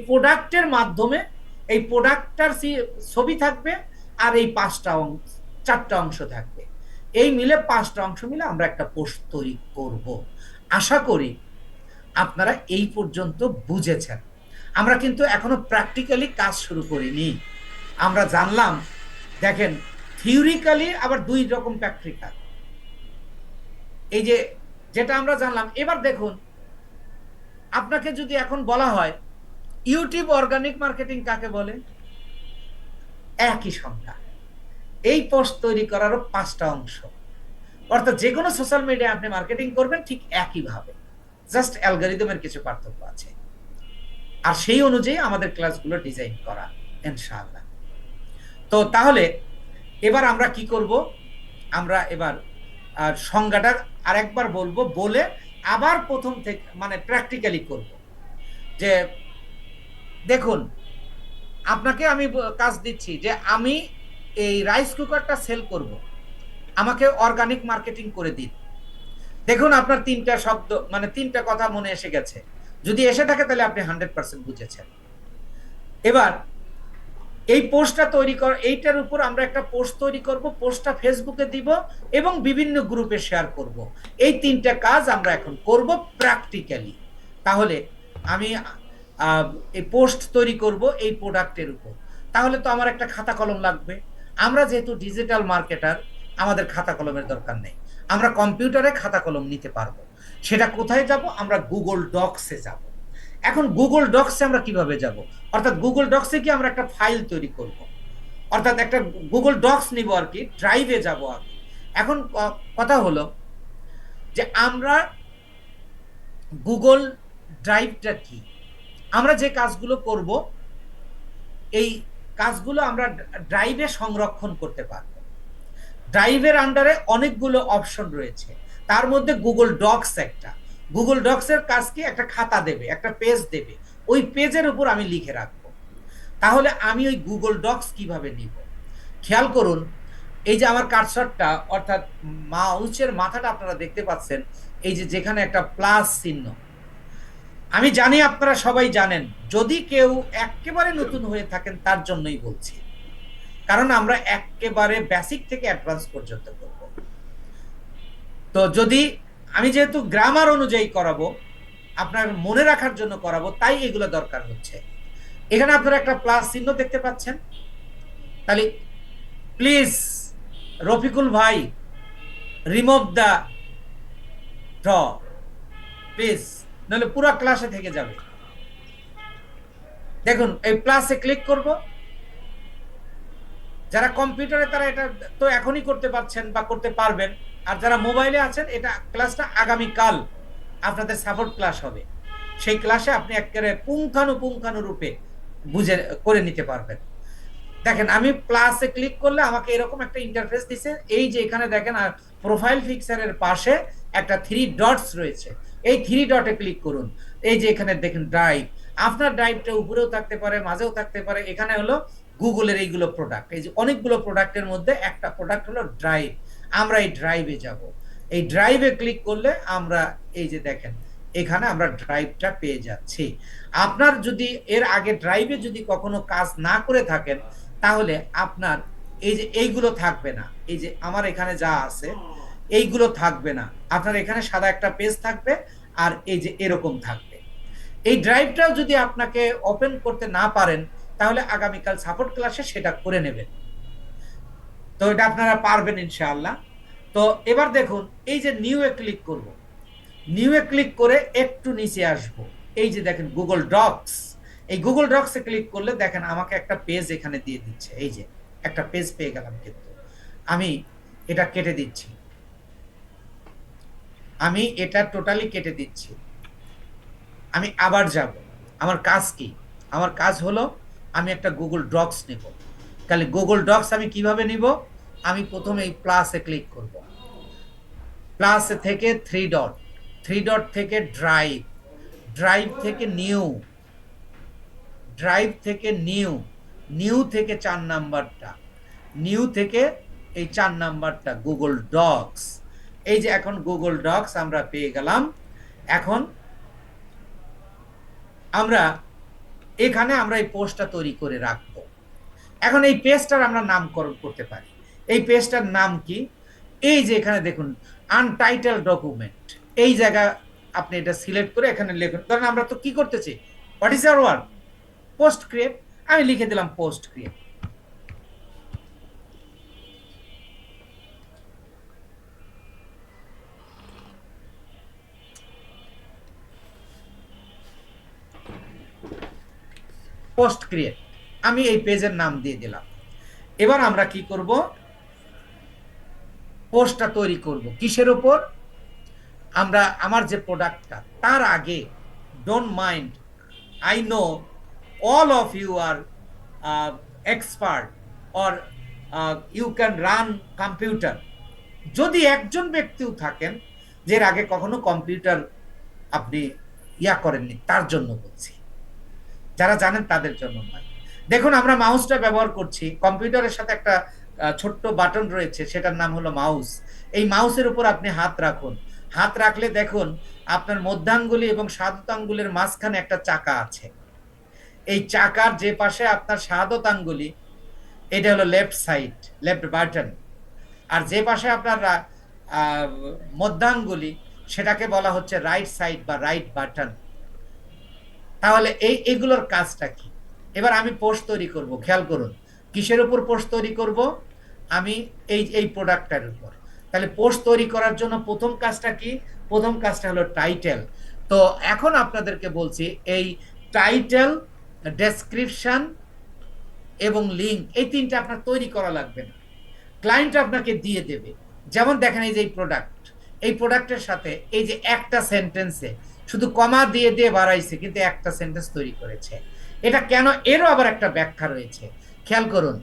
প্রোডাক্টের মাধ্যমে এই প্রোডাক্টটার ছবি থাকবে, আর এই 4টা অংশ থাকবে। এই মিলে 5টা অংশ মিলে আমরা একটা পোস্ট তৈরি করব। আশা করি আপনারা এই পর্যন্ত বুঝেছেন। আমরা কিন্তু এখনো প্র্যাকটিক্যালি কাজ শুরু করিনি। আমরা জানলাম, দেখেন থিওরিক্যালি আবার 2 রকম প্র্যাকটিক্যাল। এই যেটা আমরা জানলাম, এবার দেখুন আপনাকে যদি এখন বলা হয় ইউটিউব অর্গানিক মার্কেটিং কাকে বলে, একই সংখ্যা। এই পোস্ট তৈরি করারও 5টা অংশ, অর্থাৎ যে কোনো সোশ্যাল মিডিয়া আপনি মার্কেটিং করবেন ঠিক একইভাবে, জাস্ট অ্যালগরিদমের কিছু পার্থক্য আছে। আর সেই অনুযায়ী আমাদের ক্লাসগুলো ডিজাইন করা ইনশাআল্লাহ। তো তাহলে এবার আমরা কি করব, আমরা এবার সংজ্ঞাটা আরেকবার বলবো, বলে আবার প্রথম থেকে মানে প্র্যাকটিক্যালি করব। যে দেখুন, আপনাকে আমি কাজ দিচ্ছি যে আমি এই রাইস কুকারটা সেল করব, আমাকে অর্গানিক মার্কেটিং করে দিন। দেখুন আপনার 3টা শব্দ মানে 3টা কথা মনে এসে গেছে। যদি এসে থাকে তাহলে আপনি 100% বুঝেছেন। এবার এই পোস্টটা তৈরি কর, এইটার উপর আমরা একটা পোস্ট তৈরি করব, পোস্টটা ফেসবুকে দিব এবং বিভিন্ন গ্রুপে শেয়ার করব। এই 3টা কাজ আমরা এখন করব প্র্যাকটিক্যালি। তাহলে আমি এই পোস্ট তৈরি করব এই প্রোডাক্টের উপর, তাহলে তো আমার একটা খাতা কলম লাগবে। আমরা যেহেতু ডিজিটাল মার্কেটার, আমাদের খাতা কলমের দরকার নেই, আমরা কম্পিউটারে খাতা কলম নিতে পারবো। সেটা কোথায় যাব? আমরা গুগল ডক্সে যাব। এখন গুগল ডক্সে আমরা কিভাবে যাব? অর্থাৎ গুগল ডক্সে কি আমরা একটা ফাইল তৈরি করব, অর্থাৎ একটা গুগল ডক্স নিব আর কি, ড্রাইভে যাব আর কি। এখন কথা হলো যে আমরা গুগল ড্রাইভটা কি, আমরা যে কাজগুলো করব এই কাজগুলো আমরা ড্রাইভে সংরক্ষণ করতে পারবো। ড্রাইভের আন্ডারে অনেকগুলো অপশন রয়েছে, তার মধ্যে গুগল ডক্স একটা। গুগল ডক্সের কাজ কি? একটা খাতা দেবে, একটা পেজ দেবে, ওই পেজের উপর আমি লিখে রাখবো। তাহলে আমি ওই গুগল ডক্স কিভাবে নিব? খেয়াল করুন, এই যে আমার কার্সরটা অর্থাৎ মাউসের মাথাটা আপনারা দেখতে পাচ্ছেন, এই যে যেখানে একটা প্লাস চিহ্ন, আমি জানি আপনারা সবাই জানেন, যদি কেউ একেবারে নতুন হয়ে থাকেন তার জন্যই বলছি, কারণ আমরা একেবারে বেসিক থেকে অ্যাডভান্স পর্যন্ত করব। তো যদি আমি যেহেতু গ্রামার অনুযায়ী করাবো, আপনার মনে রাখার জন্য করাবো, তাই এগুলো দরকার হচ্ছে। এখানে আপনারা একটা প্লাস চিহ্ন দেখতে পাচ্ছেন, তাহলে প্লিজ রফিকুল ভাই রিমুভ দ্য ড্র প্লিজ, নাহলে পুরো ক্লাসে থেকে যাবে। দেখুন এই প্লাসে ক্লিক করব। যারা কম্পিউটারে তারা এটা তো এখনই করতে পারছেন বা করতে পারবেন, আর যারা মোবাইলে আছেন এটা ক্লাসটা আগামীকাল আপনাদের সাপোর্ট ক্লাস হবে, সেই ক্লাসে আপনি একেবারে পুঙ্খানুপুঙ্খানুরূপে বুঝে করে নিতে পারবেন। দেখেন আমি প্লাসে ক্লিক করলে আমাকে এরকম একটা ইন্টারফেস দিছে। এই যে এখানে দেখেন প্রোফাইল পিকচারের পাশে একটা 3 ডটস রয়েছে, এই থ্রি ডটে ক্লিক করুন। এই যে এখানে দেখেন ড্রাইভ, আপনার ড্রাইভটা উপরেও থাকতে পারে, মাঝেও থাকতে পারে। এখানে হলো গুগলের এইগুলো প্রোডাক্ট, এই যে অনেকগুলো প্রোডাক্টের মধ্যে একটা প্রোডাক্ট হলো ড্রাইভ। আমরা এই ড্রাইভে যাব, এই ড্রাইভে ক্লিক করলে আমরা এই যে দেখেন এখানে আমরা ড্রাইভটা পেয়ে যাচ্ছি। আপনার যদি এর আগে ড্রাইভে যদি কখনো কাজ না করে থাকেন, তাহলে আপনার এই যে এইগুলো থাকবে না, এই যে আমার এখানে যা আছে এইগুলো থাকবে না, আপনার এখানে সাদা একটা পেজ থাকবে আর এই যে এরকম থাকবে। এই ড্রাইভটাও যদি আপনাকে ওপেন করতে না পারেন, তাহলে আগামীকাল সাপোর্ট ক্লাসে সেটা করে নেবেন। তো এটা আপনারা পারবেন ইনশাআল্লাহ। তো এবার দেখুন, এই যে নিউ এ ক্লিক করব, নিউ এ ক্লিক করে একটু নিচে আসব, এই যে দেখেন গুগল ডক্স। এই গুগল ডক্সে ক্লিক করলে দেখেন আমাকে একটা পেজ এখানে দিয়ে দিচ্ছে, এই যে একটা পেজ পেয়ে গেলাম। কিন্তু আমি এটা কেটে দিচ্ছি, আমি এটা টোটালি কেটে দিচ্ছি। আমি আবার যাব, আমার কাজ কি? আমার কাজ হলো আমি একটা গুগল ডক্স নেব। তাহলে গুগল ডক্স আমি কিভাবে নিব? আমি প্রথমে এই প্লাসে ক্লিক করব, প্লাস থেকে থ্রি ডট, থ্রি ডট থেকে ড্রাইভ, ড্রাইভ থেকে নিউ, ড্রাইভ থেকে নিউ, নিউ থেকে 4 নাম্বারটা, নিউ থেকে এই 4 নাম্বারটা গুগল ডক্স। এই যে এখন গুগল ডক্স আমরা পেয়ে গেলাম। এখন আমরা এখানে আমরা এই পোস্টটা তৈরি করে রাখবো। এখন এই পেজটার আমরা নামকরণ করতে পারি। এই পেজটার নাম কি? এই যে এখানে দেখুন আনটাইটেল ডকুমেন্ট, এই জায়গা আপনি এটা সিলেক্ট করে এখানে লিখুন। কারণ আমরা তো কি করতেছি, what is our work, post create. আমি লিখে দিলাম পোস্ট ক্রিয়েট। পোস্ট ক্রিয়েট, আমি এই পেজের নাম দিয়ে দিলাম। এবার আমরা কি করব, পোস্টটা তৈরি করব কিসের উপর? আমরা আমার যে প্রোডাক্টটা, তার আগে don't mind, I know all of you are expert or you can run computer. যদি একজন ব্যক্তিও থাকেন যে এর আগে কখনো কম্পিউটার আপনি করেননি, তার জন্য বলছি, যারা জানেন তাদের জন্য নয়। দেখুন আমরা মাউসটা ব্যবহার করছি, কম্পিউটারের সাথে একটা ছোট্ট বাটন রয়েছে, সেটার নাম হলো মাউস। এই মাউসের উপর আপনি হাত রাখুন, হাত রাখলে দেখুন আপনার মধ্যাঙ্গুলি এবং শাহাদত আঙ্গুলের মাঝখানে একটা চাকা আছে। এই চাকার যে পাশে আপনার শাহাদত আঙ্গুলি, এটা হলো লেফট সাইড, লেফট বাটন। আর যে পাশে আপনার মধ্যাঙ্গুলি, সেটাকে বলা হচ্ছে রাইট সাইড বা রাইট বাটন। তাহলে এইগুলোর কাজটা কি? এবার আমি পোস্ট তৈরি করব, খেয়াল করুন কিসের উপর পোস্ট তৈরি করব? আমি এই প্রোডাক্টটার উপর। তাহলে পোস্ট তৈরি করার জন্য প্রথম কাজটা কি? প্রথম কাজটা হলো টাইটেল। তো এখন আপনাদেরকে বলছি, এই টাইটেল, ডেসক্রিপশন এবং লিঙ্ক, এই তিনটা আপনার তৈরি করা লাগবে না, ক্লায়েন্ট আপনাকে দিয়ে দেবে। যেমন দেখেন এই যে এই প্রোডাক্ট, এই প্রোডাক্টের সাথে এই যে একটা সেন্টেন্সে শুধু কমা দিয়ে দিয়ে বাড়াইছে, কিন্তু একটা সেন্টেন্স তৈরি করেছে। এটা কেন? এরও আবার একটা ব্যাখ্যা রয়েছে, খেয়াল করুন।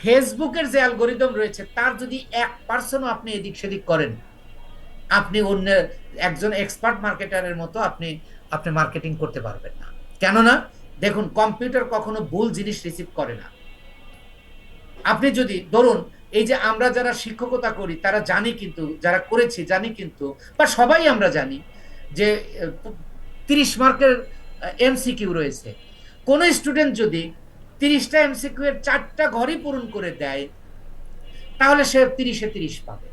ফেসবুকের যে অ্যালগোরিদম রয়েছে, তার যদি 1% আপনি এদিক সেদিক করেন, আপনি অন্য একজন এক্সপার্ট মার্কেটারের মতো আপনি মার্কেটিং করতে পারবেন না। কেননা দেখুন, কম্পিউটার কখনো ভুল জিনিস রিসিভ করে না। আপনি যদি ধরুন, এই যে আমরা যারা শিক্ষকতা করি তারা জানি, কিন্তু যারা করেছি জানি, কিন্তু বা সবাই আমরা জানি যে 30 মার্কের এমসিকিউ রয়েছে। কোন স্টুডেন্ট যদি 30টা এমসিকিউ এর 4টা ঘরই পূরণ করে দেয়, তাহলে সে 30-এ 30 পাবে।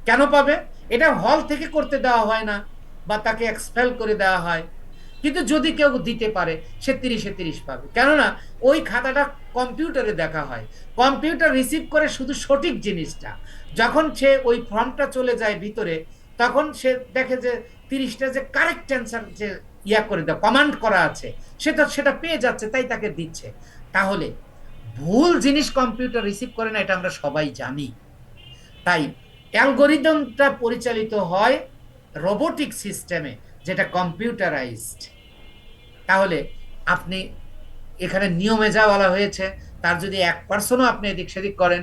কেন পাবে? এটা হল থেকে করতে দেওয়া হয় না, বা তাকে এক্সপেল করে দেওয়া হয়। কিন্তু যদি কেউ দিতে পারে, সে 30-এ 30 পাবে। কেননা ওই খাতাটা কম্পিউটারে দেখা হয়, কম্পিউটার রিসিভ করে শুধু সঠিক জিনিসটা। যখন সে ওই ফর্মটা চলে যায় ভিতরে, তখন সে দেখে যে 30টা যে কারেক্ট অ্যান্সার যে করে দেয়, কমান্ড করা আছে, সেটা পেয়ে যাচ্ছে, তাই তাকে দিচ্ছে। তাহলে ভুল জিনিস কম্পিউটার রিসিভ করে না, এটা আমরা সবাই জানি। তাই অ্যালগোরিদমটা পরিচালিত হয় রোবোটিক সিস্টেমে, যেটা কম্পিউটারাইজড। তাহলে আপনি এখানে নিয়মে যা বলা হয়েছে, তার যদি 1%ও আপনি এদিক সেদিক করেন,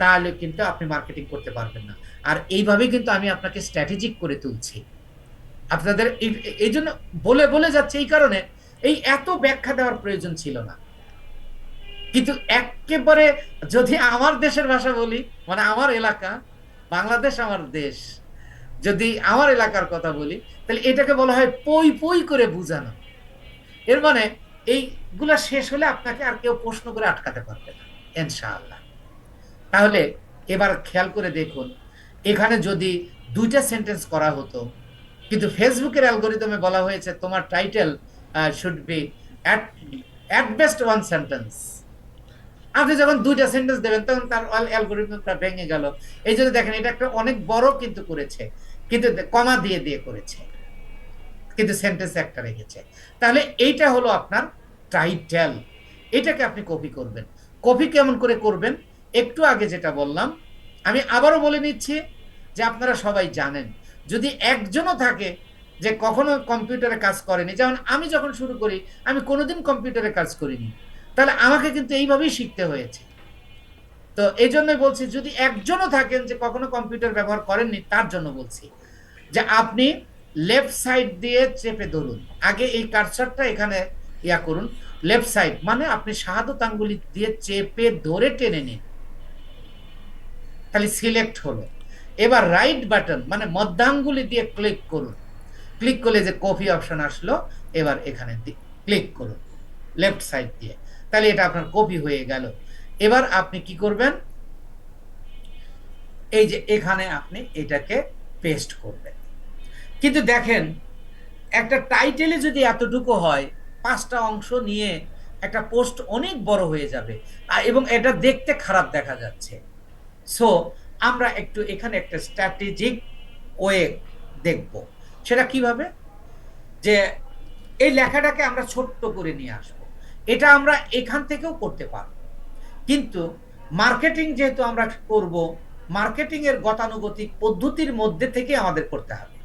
তাহলে কিন্তু আপনি মার্কেটিং করতে পারবেন না। আর এইভাবেই কিন্তু আমি আপনাকে স্ট্র্যাটেজিক করে তুলছি আপনাদের। এই জন্য বলে বলে যাচ্ছে, এই কারণে এই এত ব্যাখ্যা দেওয়ার প্রয়োজন ছিল না। কিন্তু একেবারে যদি আমার দেশের ভাষা বলি, মানে আমার এলাকা বাংলাদেশ আমার দেশ, যদি আমার এলাকার কথা বলি, তাহলে এটাকে বলা হয় পই পই করে বুঝানো। এর মানে এইগুলা শেষ হলে আপনাকে আর কেউ প্রশ্ন করে আটকাতে পারবে না ইনশাআল্লাহ। তাহলে এবার খেয়াল করে দেখুন, এখানে যদি 2টা সেন্টেন্স করা হতো, কিন্তু ফেসবুকের অ্যালগরিদমে বলা হয়েছে তোমার title should be at best 1 sentence. আপনি যখন 2টা সেন্টেন্স দেবেন তখন তার অ্যালগরিদমটা ভেঙে গেল। এই জন্য দেখেন এটা একটা অনেক বড় কিন্তু করেছে, কিন্তু কমা দিয়ে দিয়ে করেছে, কিন্তু সেন্টেন্স একটা রেখেছে। তাহলে এইটা হলো আপনার টাইটেল। এটাকে আপনি কপি করবেন। কপি কেমন করে করবেন? একটু আগে যেটা বললাম, আমি আবারও বলে নিচ্ছি যে আপনারা সবাই জানেন, যদি একজনও থাকে যে কখনো কম্পিউটারে কাজ করেনি, যেমন আমি যখন শুরু করি আমি কোনোদিন কম্পিউটারে কাজ করিনি, তাহলে আমাকে কিন্তু এইভাবেই শিখতে হয়েছে। তো এই জন্যই বলছি, যদি একজনও থাকেন যে কখনো কম্পিউটার ব্যবহার করেননি, তার জন্য বলছি যে আপনি লেফট সাইড দিয়ে চেপে ধরুন। আগে এই কার্সারটা এখানে ইয়া করুন, লেফট সাইড মানে আপনি শাহাদত আঙ্গুলি দিয়ে চেপে ধরে টেনে নিন, তাহলে সিলেক্ট হলো। এবার রাইট বাটন মানে মধ্যাঙ্গুলি দিয়ে ক্লিক করুন। ক্লিক করলে যে কপি অপশন আসলো, এবার এখানে ক্লিক করুন লেফট সাইড দিয়ে, তাহলে এটা আপনার কপি হয়ে গেল। এবার আপনি কি করবেন? এই যে এখানে আপনি এটাকে পেস্ট করবেন। কিন্তু দেখেন, একটা টাইটেলে যদি এতটুকু হয়, 5টা অংশ নিয়ে একটা পোস্ট অনেক বড় হয়ে যাবে, এবং এটা দেখতে খারাপ দেখা যাচ্ছে। সো আমরা একটু এখানে একটা স্ট্র্যাটেজিক ওয়ে দেখব। সেটা কিভাবে? যে এই লেখাটাকে আমরা ছোট্ট করে নিয়ে আসব। এটা আমরা এখান থেকেও করতে পারব, কিন্তু মার্কেটিং যেহেতু আমরা করব, মার্কেটিং এর গতানুগতিক পদ্ধতির মধ্যে থেকে আমাদের করতে হবে।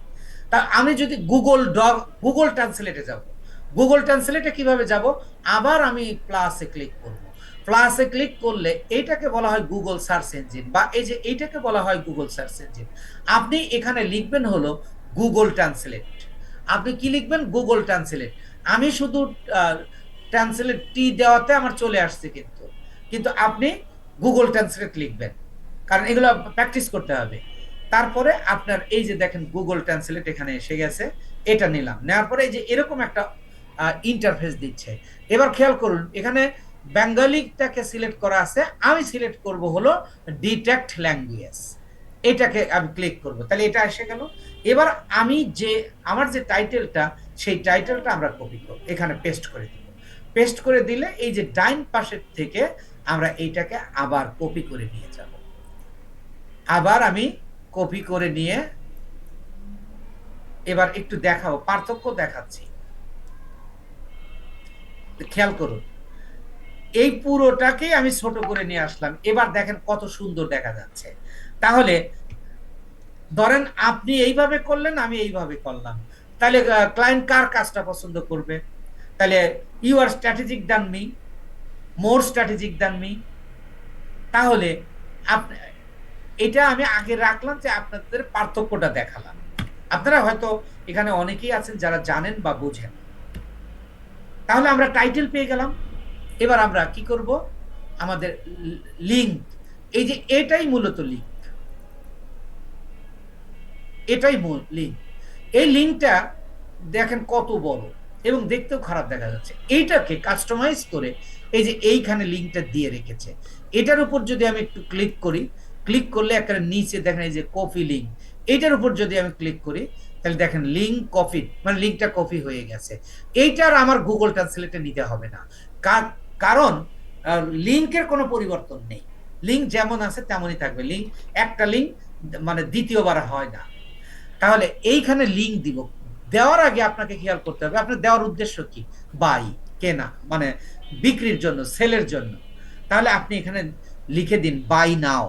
তা আমি যদি গুগল ট্রান্সলেটে যাব, গুগল ট্রান্সলেটে কিভাবে যাব? আবার আমি প্লাসে ক্লিক করব। প্লাসে ক্লিক করলে এইটাকে বলা হয় গুগল সার্চ ইঞ্জিন, বা এই যে এইটাকে বলা হয় গুগল সার্চ ইঞ্জিন। আপনি এখানে লিখবেন হলো গুগল ট্রান্সলেট। আপনি কি লিখবেন? Google translate. আমি শুধু ট্রান্সলেট টি দেওয়াতে আমার চলে আসছে, কিন্তু আপনি গুগল ট্রান্সলেট লিখবেন, কারণ এগুলো প্র্যাকটিস করতে হবে। তারপরে আপনার এই যে দেখেন গুগল ট্রান্সলেট এখানে এসে গেছে, এটা নিলাম। নেওয়ার পরে এই যে এরকম একটা ইন্টারফেস দিচ্ছে। এবার খেয়াল করুন, এখানে বেঙ্গলিটাকে সিলেক্ট করা আছে, আমি সিলেক্ট করব হলো ডিটেক্ট ল্যাঙ্গুয়েজ। এটাকে আমি ক্লিক করব, তাহলে এটা এসে গেল। এবার আমি যে আমার যে টাইটেলটা, সেই টাইটেলটা আমরা কপি করব, এখানে পেস্ট করে দিব। পেস্ট করে দিলে এই যে ডাইন পাশের থেকে আমরা এইটাকে আবার কপি করে নিয়ে যাব। আবার আমি কপি করে নিয়ে এবার একটু দেখাবো, পার্থক্য দেখাচ্ছি, খেয়াল করুন। এই পুরোটাকেই আমি ছোট করে নিয়ে আসলাম। এবার দেখেন কত সুন্দর দেখা যাচ্ছে। তাহলে ধরেন আপনি এইভাবে করলেন, আমি এইভাবে করলাম, তাহলে ক্লায়েন্ট কার কাজটা পছন্দ করবে? তাহলে you are strategic than me, more strategic than me. তাহলে এটা আমি আগে রাখলাম যে আপনাদের পার্থক্যটা দেখালাম। আপনারা হয়তো এখানে অনেকেই আছেন যারা জানেন বা বুঝেন। তাহলে আমরা টাইটেল পেয়ে গেলাম। এবার আমরা কি করব? আমাদের লিঙ্ক, এই যে এটাই মূলত লিঙ্ক, এটাই মূল লিঙ্ক। এই লিঙ্কটা দেখেন কত বড় এবং দেখতেও খারাপ দেখা যাচ্ছে। এইটাকে কাস্টমাইজ করে এই যে এইখানে লিঙ্কটা দিয়ে রেখেছে। এটার উপর যদি আমি একটু ক্লিক করি, ক্লিক করলে একটা নিচে দেখেন এই যে কপি লিঙ্ক, এইটার উপর যদি আমি ক্লিক করি, তাহলে দেখেন লিঙ্ক কপি, মানে লিঙ্কটা কপি হয়ে গেছে। এইটার আমার গুগল ট্রান্সলেটে নিতে হবে না, কারণ লিঙ্কের কোনো পরিবর্তন নেই। লিঙ্ক যেমন আছে তেমনই থাকবে। লিঙ্ক একটা লিঙ্ক মানে দ্বিতীয়বার হয় না। তাহলে এইখানে লিঙ্ক দিব। দেওয়ার আগে আপনাকে খেয়াল করতে হবে আপনার দেওয়ার উদ্দেশ্য কি? বাই, কেনা, মানে বিক্রির জন্য, সেলের জন্য। তাহলে আপনি এখানে লিখে দিন বাই নাও।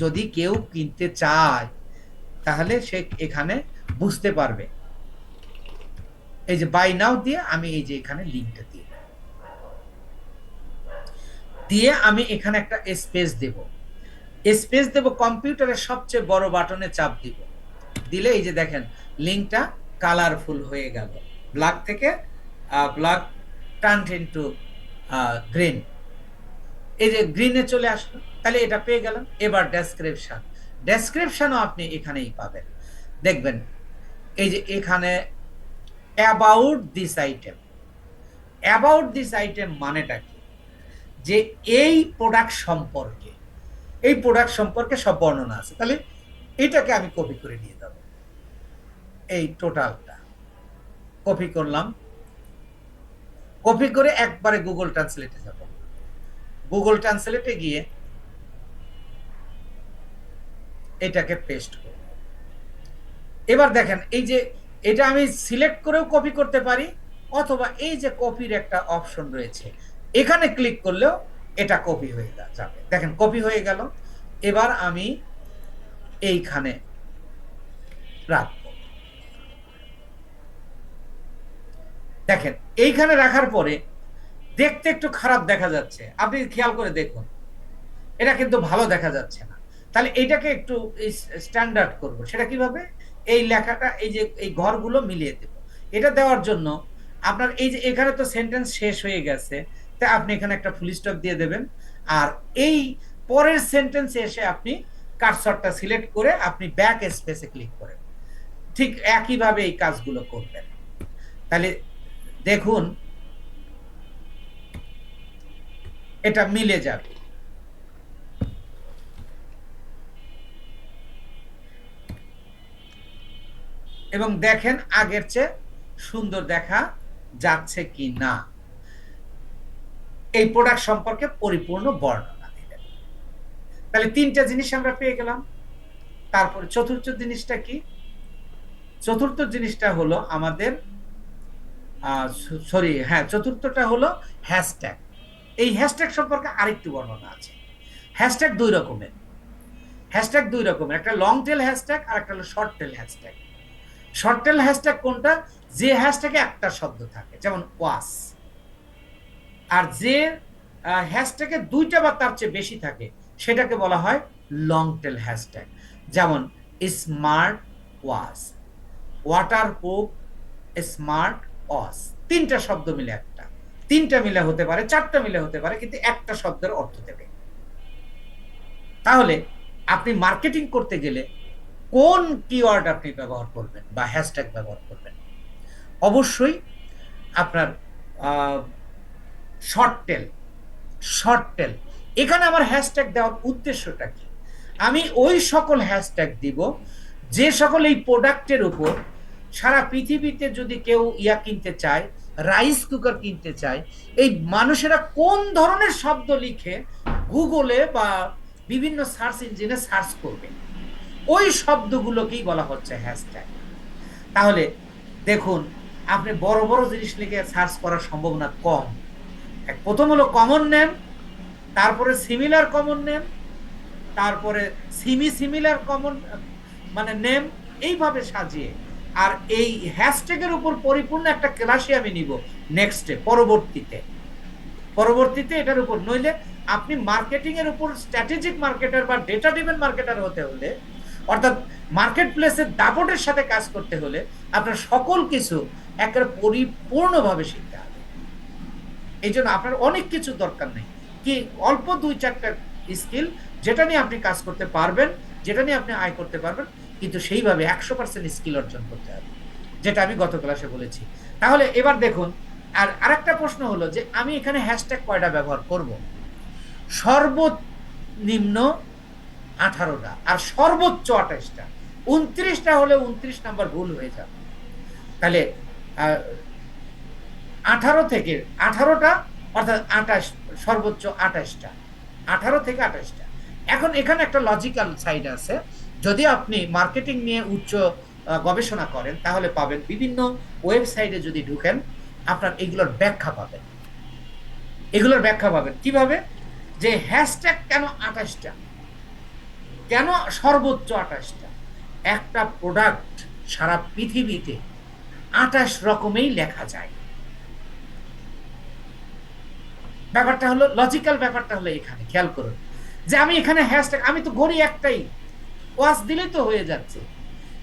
যদি কেউ কিনতে চায় তাহলে সে এখানে বুঝতে পারবে। এই যে বাই নাও দিয়ে আমি এই যে এখানে লিঙ্কটা দিয়ে আমি এখানে একটা স্পেস দেব। স্পেস দেব, কম্পিউটারের সবচেয়ে বড় বাটনে চাপ দিব, দিলে এই যে দেখেন লিঙ্কটা কালারফুল হয়ে গেল, ব্ল্যাক থেকে ব্ল্যাক টার্নড ইনটু গ্রিন, এই যে গ্রিনে চলে আসলো, তাহলে এটা পেয়ে গেলাম। এবার ডেসক্রিপশনও আপনি এখানেই পাবেন, দেখবেন এই যে এখানে about this item. About this item মানেটা কি, যে এই প্রোডাক্ট সম্পর্কে সব বর্ণনা আছে। তাহলে এটাকে আমি কপি করে নিয়ে যাব, এই টোটালটা কপি করলাম, কপি করে একবারে গুগল ট্রান্সলেটে যাব, গুগল ট্রান্সলেটে গিয়ে এটাকে পেস্ট করব। এবার দেখেন এই যে এটা আমি সিলেক্ট করেও কপি করতে পারি, অথবা এই যে কপির একটা অপশন রয়েছে, এখানে ক্লিক করলেও এটা কপি হয়ে যাবে। দেখেন কপি হয়ে গেল। এবার আমি এইখানে রাখব। দেখেন এইখানে রাখার পরে দেখতে একটু খারাপ দেখা যাচ্ছে, আপনি খেয়াল করে দেখুন, এটা কিন্তু ভালো দেখা যাচ্ছে না। তাহলে এইটাকে একটু স্ট্যান্ডার্ড করব, সেটা কিভাবে, এই লেখাটা এই যে এই ঘরগুলো মিলিয়ে দেব। এটা দেওয়ার জন্য আপনার এই যে এখানে তো সেন্টেন্স শেষ হয়ে গেছে, তাই আপনি এখানে একটা ফুল স্টপ দিয়ে দেবেন, আর এই পরের সেন্টেন্সে এসে আপনি কার্সরটা সিলেক্ট করে আপনি ব্যাক স্পেসে ক্লিক করেন। ঠিক একইভাবে এই কাজগুলো করবেন। তাহলে দেখুন এটা মিলে যাবে। এবং দেখেন আগের চেয়ে সুন্দর দেখা যাচ্ছে কি না, এই প্রোডাক্ট সম্পর্কে পরিপূর্ণ বর্ণনা দিলেন। তাহলে তিনটা জিনিস আমরা পেয়ে গেলাম। তারপরে চতুর্থ জিনিসটা কি, চতুর্থ জিনিসটা হলো আমাদের চতুর্থটা হলো হ্যাশট্যাগ। এই হ্যাশট্যাগ সম্পর্কে আরেকটু বর্ণনা আছে। হ্যাশট্যাগ দুই রকমের, একটা লং টেল হ্যাশট্যাগ আর একটা হলো short tail hashtag. Short tail hashtag কোনটা, যে হ্যাশট্যাগে একটা শব্দ থাকে, যেমন ওয়াস, আর যে হ্যাশট্যাগে দুইটা বা তার চেয়ে বেশি থাকে সেটাকে বলা হয় লং টেল হ্যাশট্যাগ। যেমন স্মার্ট ওয়াস, ওয়াটার প্রুফ, স্মার্ট ওয়াস, তিনটা শব্দ মিলে একটা, তিনটা মিলে হতে পারে, চারটা মিলে হতে পারে, কিন্তু একটা শব্দের অর্থ দেবে। তাহলে আপনি মার্কেটিং করতে গেলে কোন কিওয়ার্ড আপনি ব্যবহার করবেন বা হ্যাশট্যাগ ব্যবহার করবেন, অবশ্যই আপনার শর্ট টেল। এখানে আমার হ্যাশট্যাগ দেওয়ার উদ্দেশ্যটা কি, আমি ওই সকল হ্যাশট্যাগ দিব যে সকল এই প্রোডাক্টের উপর সারা পৃথিবীতে যদি কেউ কিনতে চায়, রাইস কুকার কিনতে চায়, এই মানুষেরা কোন ধরনের শব্দ লিখে গুগলে বা বিভিন্ন সার্চ ইঞ্জিনে সার্চ করবে, ওই শব্দগুলোকেই বলা হচ্ছে হ্যাশট্যাগ। তাহলে দেখুন আপনি বড় বড় জিনিস লিখে সার্চ করার সম্ভাবনা কম। প্রথম হলো কমন নেম, তারপরে সিমিলার কমন নেম, তারপরে সিমিলার কমন মানে নেম, এইভাবে সাজিয়ে। আর এই হ্যাশট্যাগের উপর পরিপূর্ণ একটা ক্লাসই আমি নিব নেক্সটে, পরবর্তীতে এটার উপর। নইলে আপনি মার্কেটিং এর উপর স্ট্র্যাটেজিক মার্কেটার বা ডেটা ড্রিভেন মার্কেটার হতে হলে, অর্থাৎ মার্কেট প্লেসের দাপটের সাথে কাজ করতে হলে আপনার সকল কিছু একেবারে পরিপূর্ণভাবে শিখতে হবে। এই জন্য আপনার অনেক কিছু দরকার নেই, কি অল্প 2-4টা স্কিল যেটা নিয়ে আপনি কাজ করতে পারবেন, যেটা নিয়ে আপনি আয় করতে পারবেন, কিন্তু সেইভাবে 100% স্কিল অর্জন করতে হবে, যেটা আমি গত ক্লাসে বলেছি। তাহলে এবার দেখুন, আর আরেকটা প্রশ্ন হলো যে আমি এখানে হ্যাশট্যাগ কয়টা ব্যবহার করব, সর্বনিম্ন 18টা আর সর্বোচ্চ 28টা। 29টা হলে 29 নাম্বার ভুল হয়ে যাবে। তাহলে 18টা অর্থাৎ 28, সর্বোচ্চ 28টা, 18 থেকে 28টা। এখন এখানে একটা লজিক্যাল সাইড আছে, যদি আপনি মার্কেটিং নিয়ে উচ্চ গবেষণা করেন তাহলে পাবেন, বিভিন্ন ওয়েবসাইটে যদি ঢুকেন আপনার এগুলোর ব্যাখ্যা পাবেন। কিভাবে, যে হ্যাশট্যাগ কেন 28টা, কেন সর্বোচ্চ 28টা। একটা প্রোডাক্ট সারা পৃথিবীতে 28 রকমেই লেখা যায়। ব্যাপারটা হলো লজিক্যাল, ব্যাপারটা হলো এখানে খেয়াল করুন। যে আমি এখানে হ্যাশট্যাগ, আমি তো ঘড়ি একটাই, ওয়াচ দিলেই তো হয়ে যাচ্ছে।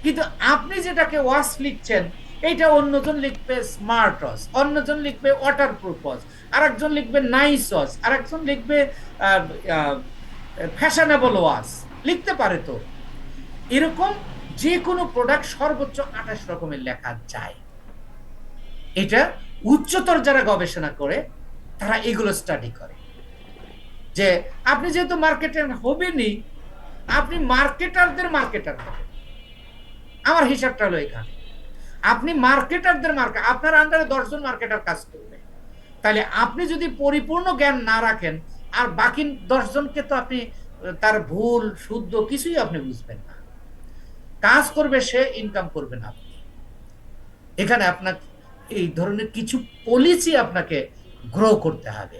কিন্তু আপনি যেটাকে ওয়াচ লিখছেন, এইটা অন্যজন লিখবে স্মার্ট ওয়াচ, অন্যজন লিখবে ওয়াটারপ্রুফ ওয়াচ, আরেকজন লিখবে নাইস ওয়াচ, আরেকজন লিখবে ফ্যাশনেবল ওয়াচ, লিখতে পারে। তো এরকম যে কোনো প্রোডাক্ট সর্বোচ্চ 28 রকমের লেখা যায়। এটা উচ্চতর যারা গবেষণা করে তারা এগুলো স্টাডি করে। যে আপনি যেহেতু মার্কেটার হবেনই, আপনি মার্কেটারদের মার্কেটার হবেন। আমার হিসাবটা হলো এখানে, আপনি মার্কেটারদের আপনার আন্ডারে 10 জন মার্কেটার কাজ করবে, তাহলে আপনি যদি পরিপূর্ণ জ্ঞান না রাখেন, আর বাকি 10 জনকে তো আপনি তার ভুল শুদ্ধ কিছুই আপনি বুঝবেন না। কাজ করবে সে, ইনকাম করবে না আপনি। এখানে আপনার এই ধরনের কিছু পলিসি আপনাকে গ্রো করতে হবে।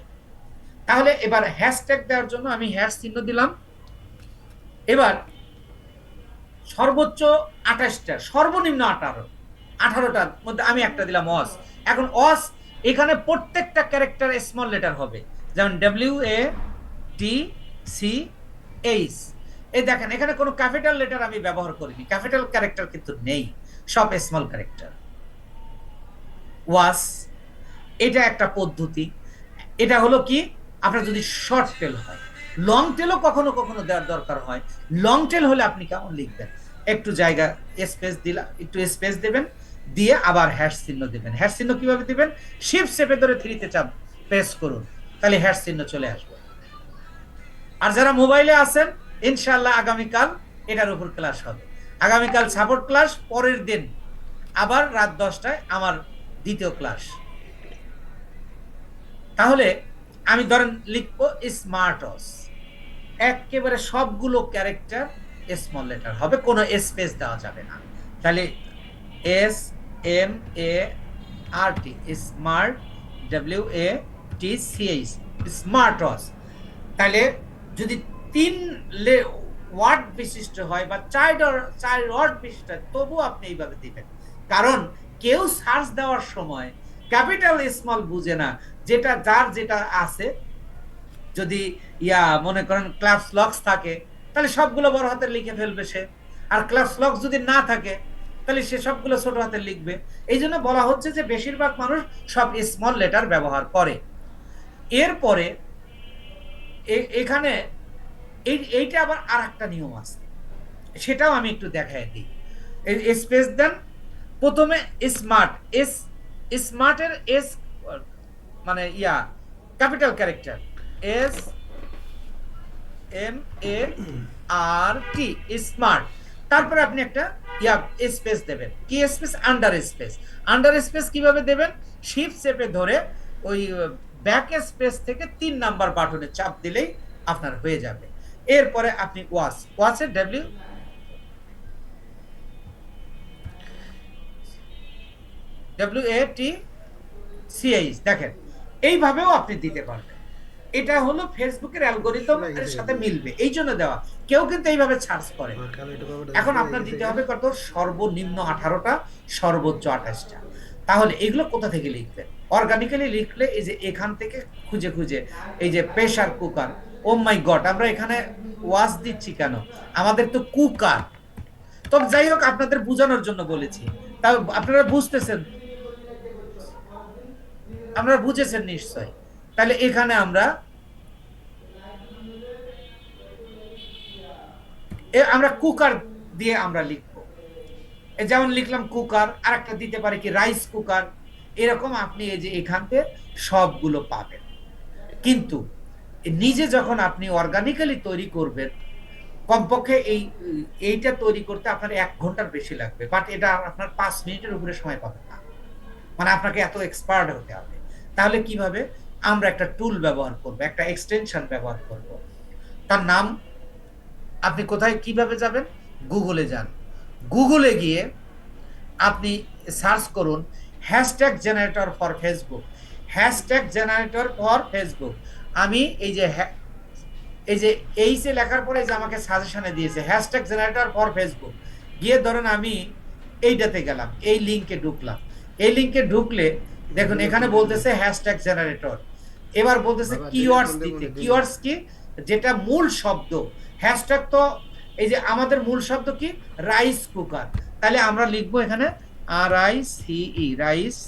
তাহলে এবার হ্যাশট্যাগ দেওয়ার জন্য আমি হ্যাশ চিহ্ন দিলাম। এবার সর্বোচ্চ 28টা, সর্বনিম্ন 18টার মধ্যে আমি একটা দিলাম ওয়াস। এখন ওয়াস এখানে প্রত্যেকটা ক্যারেক্টার স্মল লেটার হবে, যেমন WATCH। এই দেখেন এখানে কোনো ক্যাপিটাল লেটার আমি ব্যবহার করিনি, ক্যাপিটাল ক্যারেক্টার কিন্তু নেই, সব স্মল ক্যারেক্টার। ওয়াস এটা একটা পদ্ধতি। এটা হলো কি, আপনার যদি শর্ট টেল হয়, লং টেলও কখনো কখনো দেওয়ার দরকার হয়। লং টেল হলে আপনি কেমন লিখবেন, একটু জায়গা স্পেস দিলা, একটু স্পেস দেবেন, দিয়ে আবার হ্যাশ চিহ্ন দেবেন। হ্যাশ চিহ্ন কিভাবে দিবেন, শিফট চেপে ধরে 3-তে চাপ প্রেস করুন, তাহলে হ্যাশ চিহ্ন চলে আসবে। আর যারা মোবাইলে আছেন, ইনশাআল্লাহ আগামীকাল এটার উপর ক্লাস হবে। আগামীকাল সাপোর্ট ক্লাস, পরের দিন আবার রাত 10টায় আমার দ্বিতীয় ক্লাস। তাহলে আমি ধরেন লিখবো স্মার্ট ওয়াচ, একেবারে সবগুলো ক্যারেক্টার স্মল লেটার হবে, কোনো স্পেস দেওয়া যাবে না। তাহলে SMART, smart, WATCH, smart watch. তাহলে যদি 3 ওয়ার্ড বিশিষ্ট হয় বা 4 ওয়ার্ড বিশিষ্ট, তবু আপনি এইভাবে দিবেন। কারণ কেউ সার্চ দেওয়ার সময় ক্যাপিটাল স্মল বুঝে না, যেটা যার যেটা আছে। যদি মনে করেন ক্লাস লক্স থাকে, তাহলে সবগুলো বড় হাতের লিখে ফেলবে সে, আর ক্লাস লক্স যদি না থাকে তাহলে সে সবগুলো ছোট হাতের লিখবে। এই জন্য বলা হচ্ছে যে বেশিরভাগ মানুষ সব স্মল লেটার ব্যবহার করে। এরপরে এখানে এইটা আবার আর একটা নিয়ম আছে, সেটাও আমি একটু দেখাই দিই। স্পেস দেন, প্রথমে স্মার্ট, স্মার্টের এস মানে ক্যাপিটাল ক্যারেক্টার SMART, স্মার্ট। তারপরে আপনি একটা স্পেস দেবেন। কি space? Under space. Under space কিভাবে দেবেন? শিফট চেপে ধরে ওই ব্যাক স্পেস থেকে 3 নাম্বার বাটনে চাপ দিলেই আপনার হয়ে যাবে। এরপরে আপনি ওয়াচের WATCH দেখেন, এইভাবেও আপনি দিতে পারবেন। এটা হলো ফেসবুকের অ্যালগরিদমের সাথে মিলবে, এই জন্য দেওয়া। কেউ কিন্তু এইভাবে সার্চ করে। এখন আপনার দিতে হবে কত? সর্বনিম্ন 18টা, সর্বোচ্চ 28টা। তাহলে এগুলো কোথা থেকে লিখবেন? অর্গানিক্যালি লিখলে এই যে এখান থেকে খুঁজে খুঁজে, এই যে প্রেসার কুকার, ও মাই গড, আমরা এখানে ওয়াচ দিচ্ছি কেন? আমাদের তো কুকার। তবে যাই হোক, আপনাদের বোঝানোর জন্য বলেছি। তাও আপনারা বুঝতেছেন, আপনারা বুঝেছেন নিশ্চয়। তাহলে এখানে আমরা কুকার দিয়ে আমরা লিখবো। যেমন লিখলাম কুকার, আর একটা দিতে পারে কি রাইস কুকার। এরকম আপনি এই যে এখানতে সবগুলো পাবেন। কিন্তু নিজে যখন আপনি অর্গানিক্যালি তৈরি করবেন, কমপক্ষে এইটা তৈরি করতে আপনার 1 ঘন্টার বেশি লাগবে, বাট এটা আপনার 5 মিনিটের উপরে সময় পাবেন না। মানে আপনাকে এত এক্সপার্ট হতে হবে। তাহলে কিভাবে? আমরা একটা টুল ব্যবহার করব, একটা এক্সটেনশন ব্যবহার করব। তার নাম, আপনি কোথায় কিভাবে যাবেন? গুগলে যান। গুগলে গিয়ে আপনি সার্চ করুন hashtag generator for Facebook, hashtag generator for Facebook. আমি এই যে এইচে লেখার পরে যে আমাকে সাজেশনে দিয়েছে হ্যাশট্যাগ জেনারেটর ফর ফেসবুক, গিয়ে ধরেন আমি এইটাতে গেলাম, এই লিংকে ঢুকলাম। এই লিংকে ঢুকলে দেখুন এখানে বলতেছে হ্যাশট্যাগ জেনারেটর। এবার বলতেছে কিওয়ার্ডস দিতে। কিওয়ার্ডস কি? যেটা মূল শব্দ, হ্যাশট্যাগ তো এই যে আমাদের মূল শব্দ কি, রাইস কুকার, তাহলে আমরা লিখবো এখানে RICE,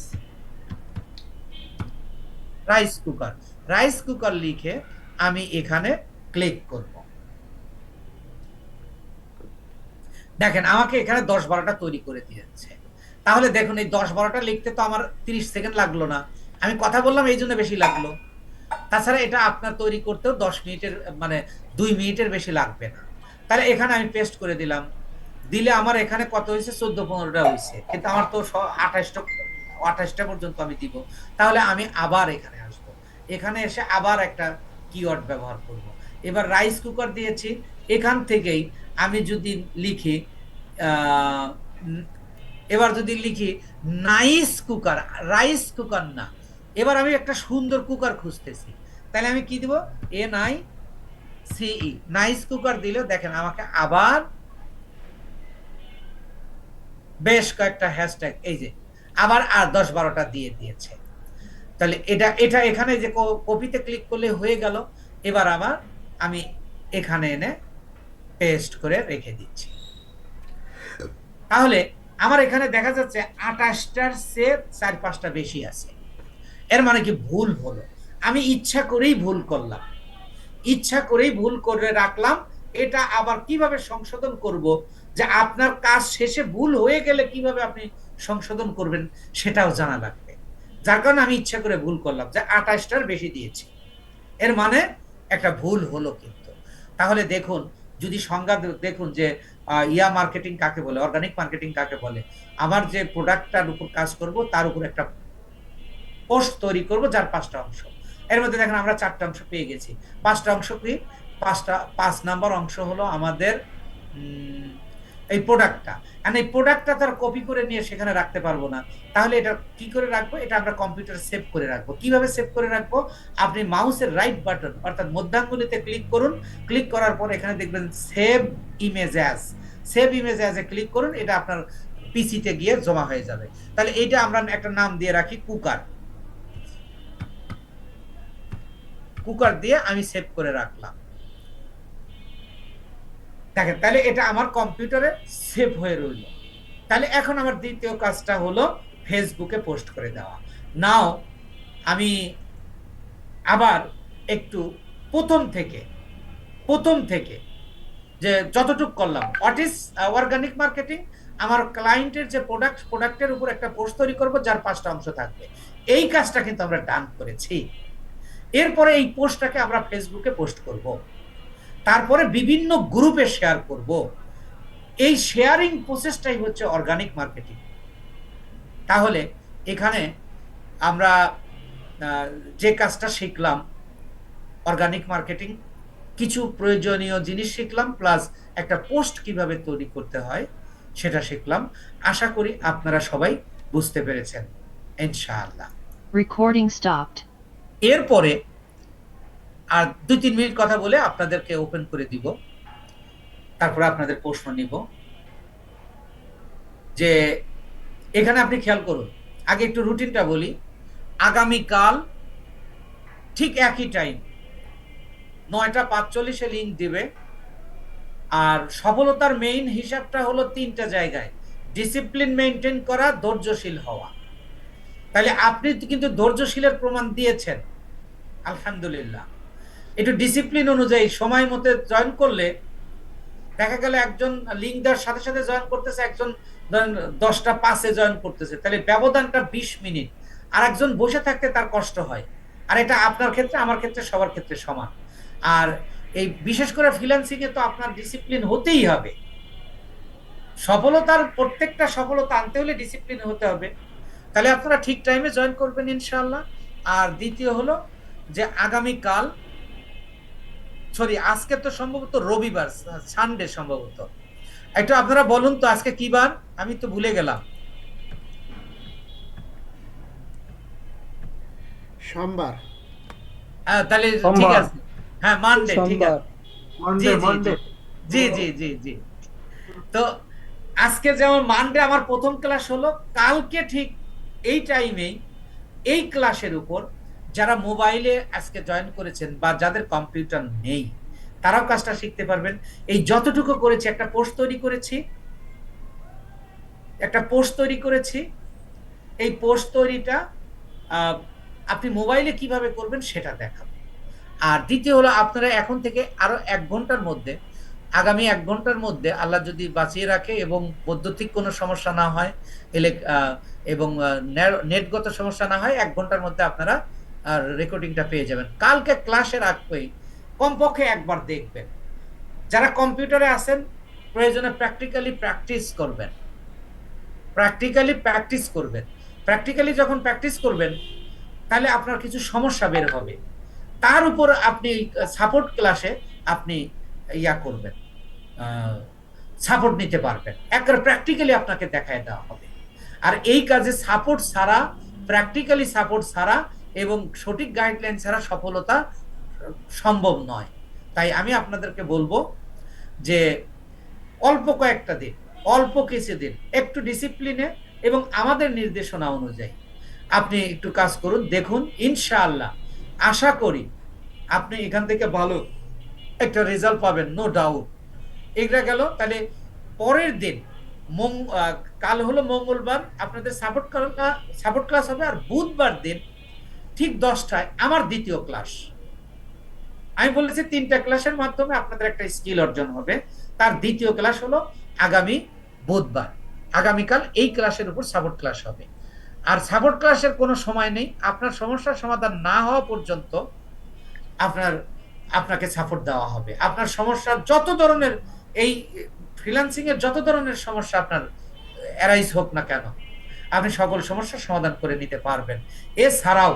rice cooker. Rice cooker লিখে আমি এখানে ক্লিক করব। দেখেন আমাকে এখানে 10-12টা তৈরি করে দিয়েছে। তাহলে দেখুন এই 10-12টা লিখতে তো আমার 30 সেকেন্ড লাগলো না, আমি কথা বললাম এই জন্য বেশি লাগলো। তাছাড়া এটা আপনার তৈরি করতেও 10 মিনিটের মানে 2 মিনিটের বেশি লাগবে না। তাহলে এখানে আমি পেস্ট করে দিলাম, দিলে আমার এখানে কত হয়েছে, 14-15টা হয়েছে, কিন্তু আমার তো 28টা পর্যন্ত আমি দিব। তাহলে আমি আবার এখানে আসবো, এখানে এসে আবার একটা কিওয়ার্ড ব্যবহার করব। এবার রাইস কুকার দিয়েছি, এখান থেকেই আমি যদি লিখি এবার যদি লিখি নাইস কুকার, রাইস কুকার না, এবার আমি একটা সুন্দর কুকার খুঁজতেছি, তাহলে আমি কি দিব, NICE, নাইস কুকার দিলেও দেখেন আমাকে আবার বেশ কয়েকটা হ্যাশট্যাগ এই যে আবার আর 10-12টা দিয়ে দিয়েছে। তাহলে এটা এখানে যে কপিতে ক্লিক করলে হয়ে গেল। এবার আবার আমি এখানে এনে পেস্ট করে রেখে দিচ্ছি। তাহলে আমার এখানে দেখা যাচ্ছে 28টার চেয়ে 4-5টা বেশি আছে। এর মানে কি, ভুল হলো, আমি ইচ্ছা করেই ভুল করলাম, ইচ্ছা করেই ভুল করে রাখলাম। এটা আবার কিভাবে সংশোধন করব, যে আপনার কাজ শেষে ভুল হয়ে গেলে কিভাবে আপনি সংশোধন করবেন সেটাও জানা লাগবে। যার কারণে আমি ইচ্ছা করে ভুল করলাম যে 28টার বেশি দিয়েছি, এর মানে একটা ভুল হলো। কিন্তু তাহলে দেখুন, যদি সংজ্ঞা দেখুন যে ইয়া মার্কেটিং কাকে বলে, অর্গানিক মার্কেটিং কাকে বলে, আমার যে প্রোডাক্টটার উপর কাজ করব তার উপর একটা পোস্ট তৈরি করব যার 5টা অংশ। এর মধ্যে দেখেন আমরা 4টা অংশ পেয়ে গেছি। 5টা অংশ কি, 5 নাম্বার অংশ হলো আমাদের এই প্রোডাক্টটা। আর এই প্রোডাক্টটা তার কপি করে নিয়ে সেখানে রাখতে পারবো না, তাহলে এটা কি করে রাখবো, এটা আমরা কম্পিউটারে সেভ করে রাখবো। কিভাবে সেভ করে রাখবো, আপনি মাউসের রাইট বাটন অর্থাৎ মধ্যাঙ্গুলিতে ক্লিক করুন, ক্লিক করার পর এখানে দেখবেন save image as, save image অ্যাজে ক্লিক করুন, এটা আপনার পিসিতে গিয়ে জমা হয়ে যাবে। তাহলে এইটা আমরা একটা নাম দিয়ে রাখি কুকার, কুকার দিয়ে আমি সেভ করে রাখলাম। দেখেন তাহলে এটা আমার কম্পিউটারে সেভ হয়ে রইল। তাহলে এখন আমার দ্বিতীয় কাজটা হলো ফেসবুকে পোস্ট করে দেওয়া। নাও আমি আবার একটু প্রথম থেকে যে যতটুকু করলাম, হোয়াট ইজ অর্গানিক মার্কেটিং, আমার ক্লায়েন্টের যে প্রোডাক্টের উপর একটা পোস্ট তৈরি করব যার 5টা অংশ থাকবে। এই কাজটা কিন্তু আমরা ডান করেছি। এরপরে এই পোস্টটাকে আমরা ফেসবুকে পোস্ট করব, তারপরে বিভিন্ন গ্রুপে শেয়ার করব। এই শেয়ারিং প্রসেসটাই হচ্ছে অর্গানিক মার্কেটিং। তাহলে এখানে আমরা যে কাজটা শিখলাম, অর্গানিক মার্কেটিং, কিছু প্রয়োজনীয় জিনিস শিখলাম, প্লাস একটা পোস্ট কিভাবে তৈরি করতে হয় সেটা শিখলাম। আশা করি আপনারা সবাই বুঝতে পেরেছেন ইনশাআল্লাহ। Recording stopped. এরপরে আর 2-3 মিনিট কথা বলে আপনাদেরকে ওপেন করে দিব, তারপরে আপনাদের প্রশ্ন নিব। যে এখানে আপনি খেয়াল করুন, আগে একটু রুটিনটা বলি। আগামীকাল ঠিক একই টাইম 9টা 45-এ লিঙ্ক দিবে। আর সফলতার মেইন হিসাবটা হলো 3টা জায়গায়, ডিসিপ্লিন মেনটেন করা, ধৈর্যশীল হওয়া। তাহলে আপনি কিন্তু ধৈর্যশীলের প্রমাণ দিয়েছেন, আলহামদুলিল্লাহ। একটু ডিসিপ্লিন অনুযায়ী সময় মতো জয়েন করলে দেখা গেল একজন লিঙ্ক দেওয়ার সাথে সাথে জয়েন করতেছে, একজন 10টা 5-এ জয়েন করতেছে, তাহলে ব্যবধানটা 20 মিনিট। আর একজন বসে থাকতে তার কষ্ট হয়। আর এটা আপনার ক্ষেত্রে, আমার ক্ষেত্রে, সবার ক্ষেত্রে সমান। আর এই বিশেষ করে ফ্রিল্যান্সিং এ তো আপনার ডিসিপ্লিন হতেই হবে। সফলতার প্রত্যেকটা সফলতা আনতে হলে ডিসিপ্লিন হতে হবে। তাহলে আপনারা ঠিক টাইমে জয়েন করবেন ইনশাআল্লাহ। আর দ্বিতীয় হলো যে আগামীকাল, আজকে তো সম্ভবত রবিবার, সানডে সম্ভবত, একটু আপনারা বলুন তো আজকে কি বার, আমি তো ভুলে গেলাম। সোমবার। তাহলে ঠিক আছে, হ্যাঁ মানডে, ঠিক আছে, জি জি জি জি। তো আজকে যেমন মানডে আমার প্রথম ক্লাস হলো, কালকে ঠিক এই টাইমেই এই ক্লাসের উপর যারা মোবাইলে আজকে জয়েন করেছেন বা যাদের কম্পিউটার নেই তারাও কাজটা শিখতে পারবেন। এই যতটুকু করেছি, একটা পোস্ট তৈরি করেছি, এই পোস্ট তৈরিটা আপনি মোবাইলে কিভাবে করবেন সেটা দেখাবো। আর দ্বিতীয় হলো, আপনারা এখন থেকে আরো 1 ঘন্টার মধ্যে, আগামী 1 ঘন্টার মধ্যে আল্লাহ যদি বাঁচিয়ে রাখে এবং বৈদ্যুতিক কোনো সমস্যা না হয় এবং নেটগত সমস্যা না হয়, 1 ঘন্টার মধ্যে আপনারা রেকর্ডিংটা পেয়ে যাবেন। কালকে ক্লাসের আগেই কমপক্ষে একবার দেখবেন। যারা কম্পিউটারে আছেন প্রয়োজনে প্র্যাকটিক্যালি যখন প্র্যাকটিস করবেন তাহলে আপনার কিছু সমস্যা বের হবে। তার উপর আপনি সাপোর্ট ক্লাসে আপনি করবেন, সাপোর্ট নিতে পারবেন। একবার প্র্যাকটিক্যালি আপনাকে দেখায় দেওয়া হবে। আর এই কাজে প্র্যাকটিক্যালি সাপোর্ট ছাড়া এবং সঠিক গাইডলাইন ছাড়া সফলতা সম্ভব নয়। তাই আমি আপনাদেরকে বলবো যে অল্প কয়েকটা দিন, অল্প কিছু দিন একটু ডিসিপ্লিনে এবং আমাদের নির্দেশনা অনুযায়ী আপনি একটু কাজ করুন, দেখুন ইনশাআল্লাহ আশা করি আপনি এখান থেকে ভালো একটা রেজাল্ট পাবেন, নো ডাউট। এটা গেল। তাহলে পরের দিন কাল হলো মঙ্গলবার, আপনাদের সাপোর্ট ক্লাস হবে। আর বুধবার দিন ঠিক 10টায় আমার দ্বিতীয় ক্লাস। আমি বলেছি 3টা ক্লাসের মাধ্যমে আপনাদের একটা স্কিল অর্জন হবে। তার দ্বিতীয় ক্লাস হলো আগামী বুধবার, আগামীকাল এই ক্লাসের উপর সাপোর্ট ক্লাস হবে। আর সাপোর্ট ক্লাসের কোনো সময় নেই, আপনার সমস্যার সমাধান না হওয়া পর্যন্ত আপনাকে সাপোর্ট দেওয়া হবে। আপনার সমস্যার যত ধরনের, এই ফ্রিল্যান্সিং এর যত ধরনের সমস্যা আপনার অ্যারাইজ হোক না কেন, আপনি সকল সমস্যার সমাধান করে নিতে পারবেন। এছাড়াও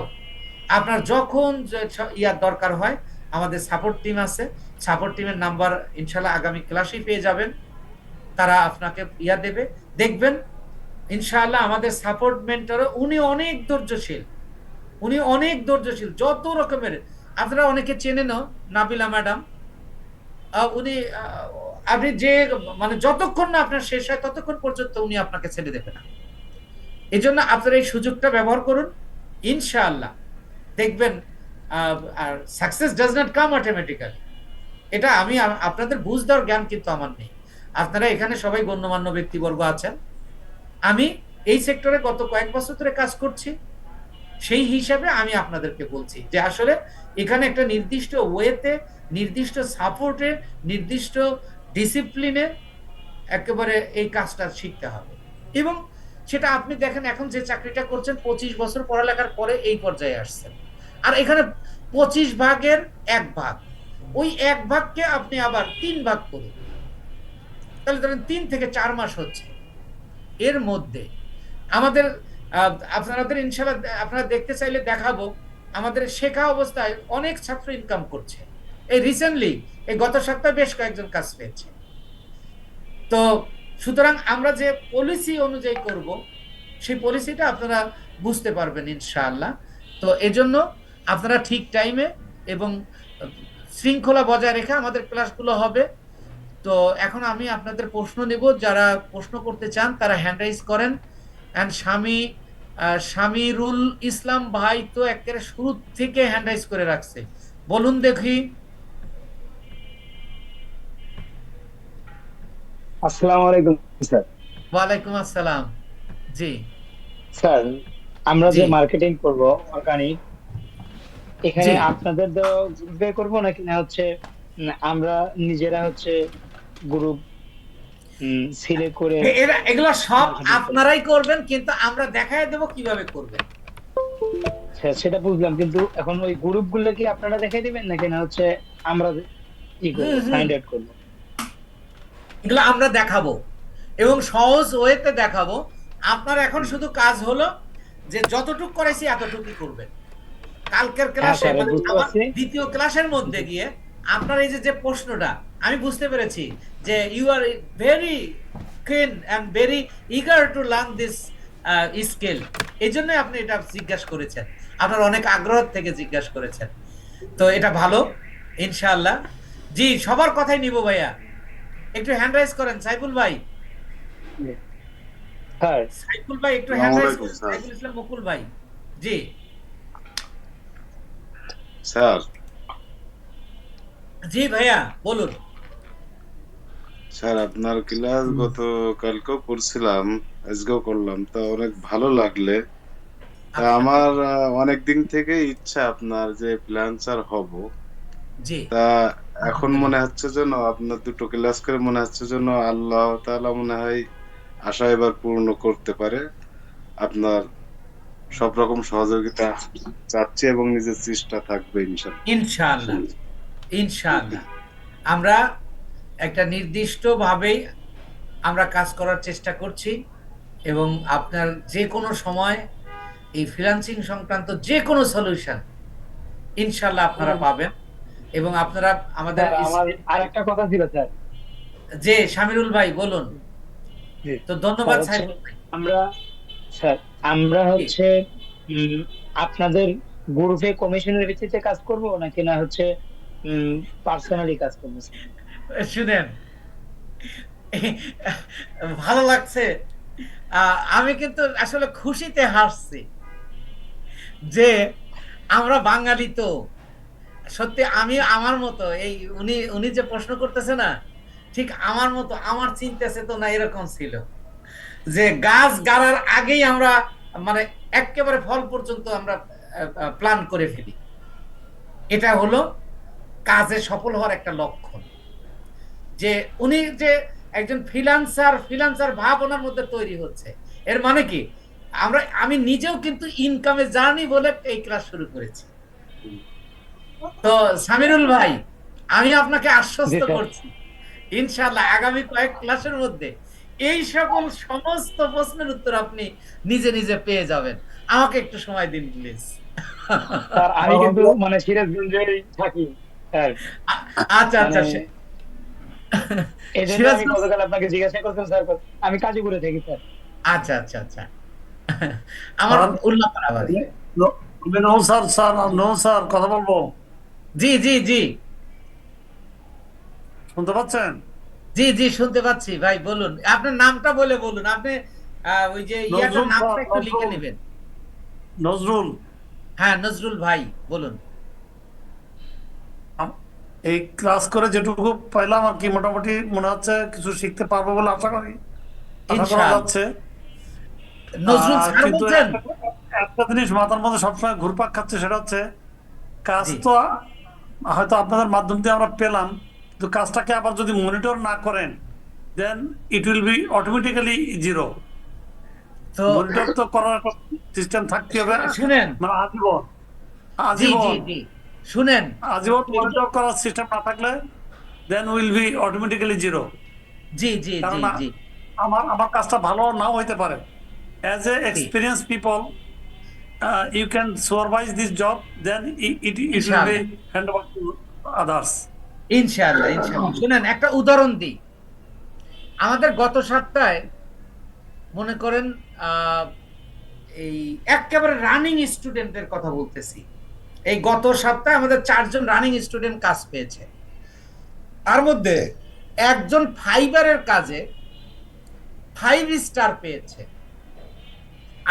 আপনার যখন দরকার হয়, আমাদের সাপোর্ট টিম আছে, সাপোর্ট টিমের নাম্বার ইনশাআল্লাহ আগামী ক্লাসেই পেয়ে যাবেন। তারা আপনাকে দেবে। দেখবেন ইনশাআল্লাহ আমাদের সাপোর্ট মেন্টর উনি অনেক ধৈর্যশীল, যত রকমের। আপনারা অনেকে চেনেন নাবিলা ম্যাডাম, উনি আপনি যে যতক্ষণ না আপনার শেষ হয় ততক্ষণ পর্যন্ত উনি আপনাকে ছেড়ে দেবে না। এই জন্য আপনারা এই সুযোগটা ব্যবহার করুন, ইনশাআল্লাহ দেখবেন। আর success does not come automatically, এটা আমি আপনাদের বুঝ দেওয়ার জ্ঞান কিন্তু আমার নেই। আপনারা এখানে সবাই গণ্যমান্য ব্যক্তিবর্গ আছেন। আমি এই সেক্টরে গত কয়েক বছর ধরে কাজ করছি, সেই হিসাবে আমি আপনাদেরকে বলছি যে আসলে এখানে একটা নির্দিষ্ট ওয়েতে, নির্দিষ্ট সাপোর্টে, নির্দিষ্ট ডিসিপ্লিনে একেবারে এই কাজটা শিখতে হবে। এবং সেটা আপনি দেখেন, এখন যে চাকরিটা করছেন 25 বছর পড়ালেখার পরে এই পর্যায়ে আসছেন। আর এখানে 25 ভাগের 1 ভাগ, ওই 1 ভাগকে আপনি আবার 3 ভাগ করুন, তাহলে ধরেন 3 থেকে 4 মাস হচ্ছে। এর মধ্যে আমাদের আপনাদের ইনশাআল্লাহ আপনারা দেখতে চাইলে দেখাবো, আমাদের শেখা অবস্থায় অনেক ছাত্র ইনকাম করছে। এই রিসেন্টলি এই গত সপ্তাহে বেশ কয়েকজন কাজ পেয়েছে। তো সুতরাং আমরা যে পলিসি অনুযায়ী করব, সেই পলিসিটা আপনারা বুঝতে পারবেন ইনশাআল্লাহ। তো এজন্য আপনারা ঠিক টাইমে এবং শৃঙ্খলা বজায় রেখে আমাদের ক্লাসগুলো হবে। তো এখন আমি আপনাদের প্রশ্ন নেব, যারা প্রশ্ন করতে চান তারা হ্যান্ড রাইজ করেন। এন্ড শামিরুল ইসলাম ভাই তো একেবারে শুরু থেকে হ্যান্ড রাইজ করে রাখছে, বলুন দেখি। আসসালামু আলাইকুম স্যার। ওয়ালাইকুম আসসালাম। জি স্যার, আমরা যে জি। মার্কেটিং করব অর্গানিক, এখানে জি। আপনাদের তো গ্রুপে করব নাকি না হচ্ছে আমরা নিজেরা হচ্ছে গ্রুপ সিলেক্ট করে? এগুলো সব আপনারাই করবেন, কিন্তু আমরা দেখায় দেব কিভাবে করবেন। সেটা বুঝলাম, কিন্তু এখন ওই গ্রুপগুলো কি আপনারা দেখাই দিবেন নাকি না হচ্ছে আমরা ফাইন্ড আউট করব? এগুলো আমরা দেখাবো এবং সহজ ওয়েতে দেখাবো। আপনার এখন শুধু কাজ হলো যে যতটুকু করেছি এতটুকুই করবেন। কালকের ক্লাসে আমার দ্বিতীয় ক্লাসের মধ্যে গিয়ে আপনার এই যে প্রশ্নটা আমি বুঝতে পেরেছি যে you are very keen and very eager to learn this skill. এই জন্যই আপনি এটা জিজ্ঞাসা করেছেন, আপনার অনেক আগ্রহ থেকে জিজ্ঞাসা করেছেন। তো এটা ভালো ইনশাআল্লাহ। জি, সবার কথাই নিব ভাইয়া, একটু হ্যান্ড রাইজ করেন। সাইফুল ভাই, হ্যাঁ সাইফুল ভাই একটু হ্যান্ড রাইজ করেন। সাইফুল ইসলাম মুকুল ভাই, জি স্যার জি ভাইয়া বলুন। স্যার আপনার ক্লাস গত কালকেও করছিলাম, আজকেও করলাম, তা অনেক ভালো লাগলে। তা আচ্ছা, আমার অনেক দিন থেকে ইচ্ছা আপনার যে ফ্রিল্যান্সার হব। জি তা এখন মনে হচ্ছে যেন আপনার দুটো ক্লাস করে মনে হচ্ছে যেন আল্লাহ তাআলা মনে হয় আশা এবার পূর্ণ করতে পারে। আপনার সব রকম সহযোগিতা চাচ্ছি এবং নিজের চেষ্টা থাকবে ইনশাআল্লাহ। ইনশাআল্লাহ, ইনশাআল্লাহ আমরা একটা নির্দিষ্ট ভাবেই আমরা কাজ করার চেষ্টা করছি এবং আপনার যে কোনো সময় এই ফ্রিল্যান্সিং সংক্রান্ত যে কোনো সলিউশন ইনশাআল্লাহ আপনারা পাবেন এবং আপনারা আমাদের স্যার আমার আরেকটা কথা ছিল স্যার। যে শামিরুল ভাই বলুন। জি। তো ধন্যবাদ স্যার, সাইফুল ভাই। আমরা স্যার আমরা হচ্ছে উম, আপনাদের গ্রুপে কমিশনের ভিত্তিতে কাজ করব নাকি না হচ্ছে পার্সোনালি কাজ করবো স্যার? শুনেন, ভালো লাগছে। আমি কিন্তু আসলে খুশিতে হাসছি যে আমরা বাঙালি তো সত্যি আমি আমার মতো এই উনি উনি যে প্রশ্ন করতেছে না ঠিক আমার মতো আমার চিন্তা চেতনা এরকম ছিল যে গাছ গাড়ার আগেই আমরা মানে একেবারে ফল পর্যন্ত আমরা প্ল্যান করে ফেলি। এটা হলো কাজে সফল হওয়ার একটা লক্ষণ। যে উনি যে একজন ফ্রিল্যান্সার ভাব ওনার মধ্যে তৈরি হচ্ছে, এর মানে কি আমি নিজেও কিন্তু ইনকামে জার্নি বলে এই ক্লাস শুরু করেছি। তো সামিরুল ভাই আমি আপনাকে আশ্বস্ত করছি ইনশাআল্লাহ আগামী কয়েক ক্লাসের মধ্যে এই সকল সমস্ত প্রশ্নের উত্তর আপনি নিজে নিজে পেয়ে যাবেন। আমাকে একটু সময় দিন প্লিজ। স্যার আমি কিন্তু মানে সিরাজগঞ্জেই থাকি স্যার। আচ্ছা আচ্ছা মানে এই জন্য আমি গতকাল আপনাকে জিজ্ঞাসা করতাম স্যার, আমি কাজীপুরে থাকি স্যার। আচ্ছা আচ্ছা আচ্ছা আমার উল্লাপাড়া বাড়ি। স্যার স্যার স্যার কথা বলবো, জি জি জি শুনতে পাচ্ছেন? জি জি শুনতে পাচ্ছি ভাই বলুন, আপনার নামটা বলে বলুন। আপনি ওই যে ইয়াটার নজরুল নামটা স্যার, একটু লিখে নজরুল। নেবেন। নজরুল, হ্যাঁ নজরুল ভাই বলুন। এই ক্লাস করে যেটুকু পাইলাম আর কি মোটামুটি মনে হচ্ছে কিছু শিখতে পারবো বলে আশা করি, আশা করা ইনশাআল্লাহ। যাচ্ছে। নজরুল স্যার কিন্তু বলছেন? একটা জিনিস মাথার মধ্যে সবসময় ঘুরপাক খাচ্ছে, সেটা হচ্ছে কাজ জি। তো হয়তো আপনাদের মাধ্যম দিয়ে আমরা পেলাম, কিন্তু কাজটাকে আবার যদি মনিটর না করেন then it will be automatically zero. তো মনিটর তো করার একটা সিস্টেম থাকতে হবে, শুনেন, মানে আজীবন জি জি আজীবন জি শুনেন, আজীবন মনিটর করার সিস্টেম না থাকলে then will be automatically zero. জি জি জি কারণ জি আমার আমার কাজটা ভালো নাও হইতে পারে। As a experience people you can supervise this job, then it will be ইনশাআল্লাহ hand over to others. ইনশাআল্লাহ ইনশাআল্লাহ। শুনেন একটা উদাহরণ দিই। আমাদের গত সপ্তাহে মনে করেন এই একেবারে রানিং স্টুডেন্টের কথা বলতেছি, এই গত সপ্তাহে আমাদের 4 জন রানিং স্টুডেন্ট কাজ পেয়েছে। তার মধ্যে একজন ফাইবারের কাজে 5 স্টার পেয়েছে।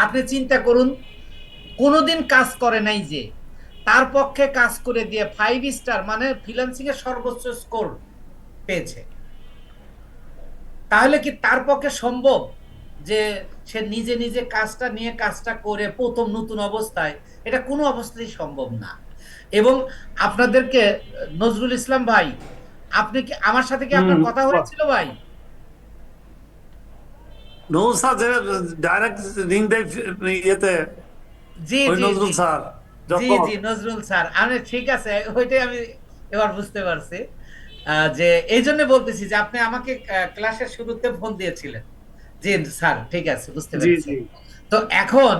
আপনি চিন্তা করুন, কোনোদিন কাজ করে নাই যে তার পক্ষে কাজ করে দিয়ে 5 স্টার মানে ফ্রিল্যান্সিং এর সর্বোচ্চ স্কোর পেয়েছে। তাহলে কি তার পক্ষে সম্ভব যে সে নিজে নিজে কাজটা নিয়ে কাজটা করে প্রথম নতুন অবস্থায়? এটা কোনো অবস্থাতেই সম্ভব না। এবং আপনাদেরকে নজরুল ইসলাম ভাই, আপনি কি আমার সাথে কি আপনার কথা হয়েছিল ভাই? No sir, direct ring দেয় ইয়েতে জি ওই জি নজরুল জি স্যার জি জি নজরুল স্যার, আমি ঠিক আছে ওইটাই আমি এবার বুঝতে পারছি। যে এই জন্য বলতেছি যে আপনি আমাকে ক্লাসের শুরুতে ফোন দিয়েছিলেন। জি স্যার ঠিক আছে বুঝতে পেরেছি। তো এখন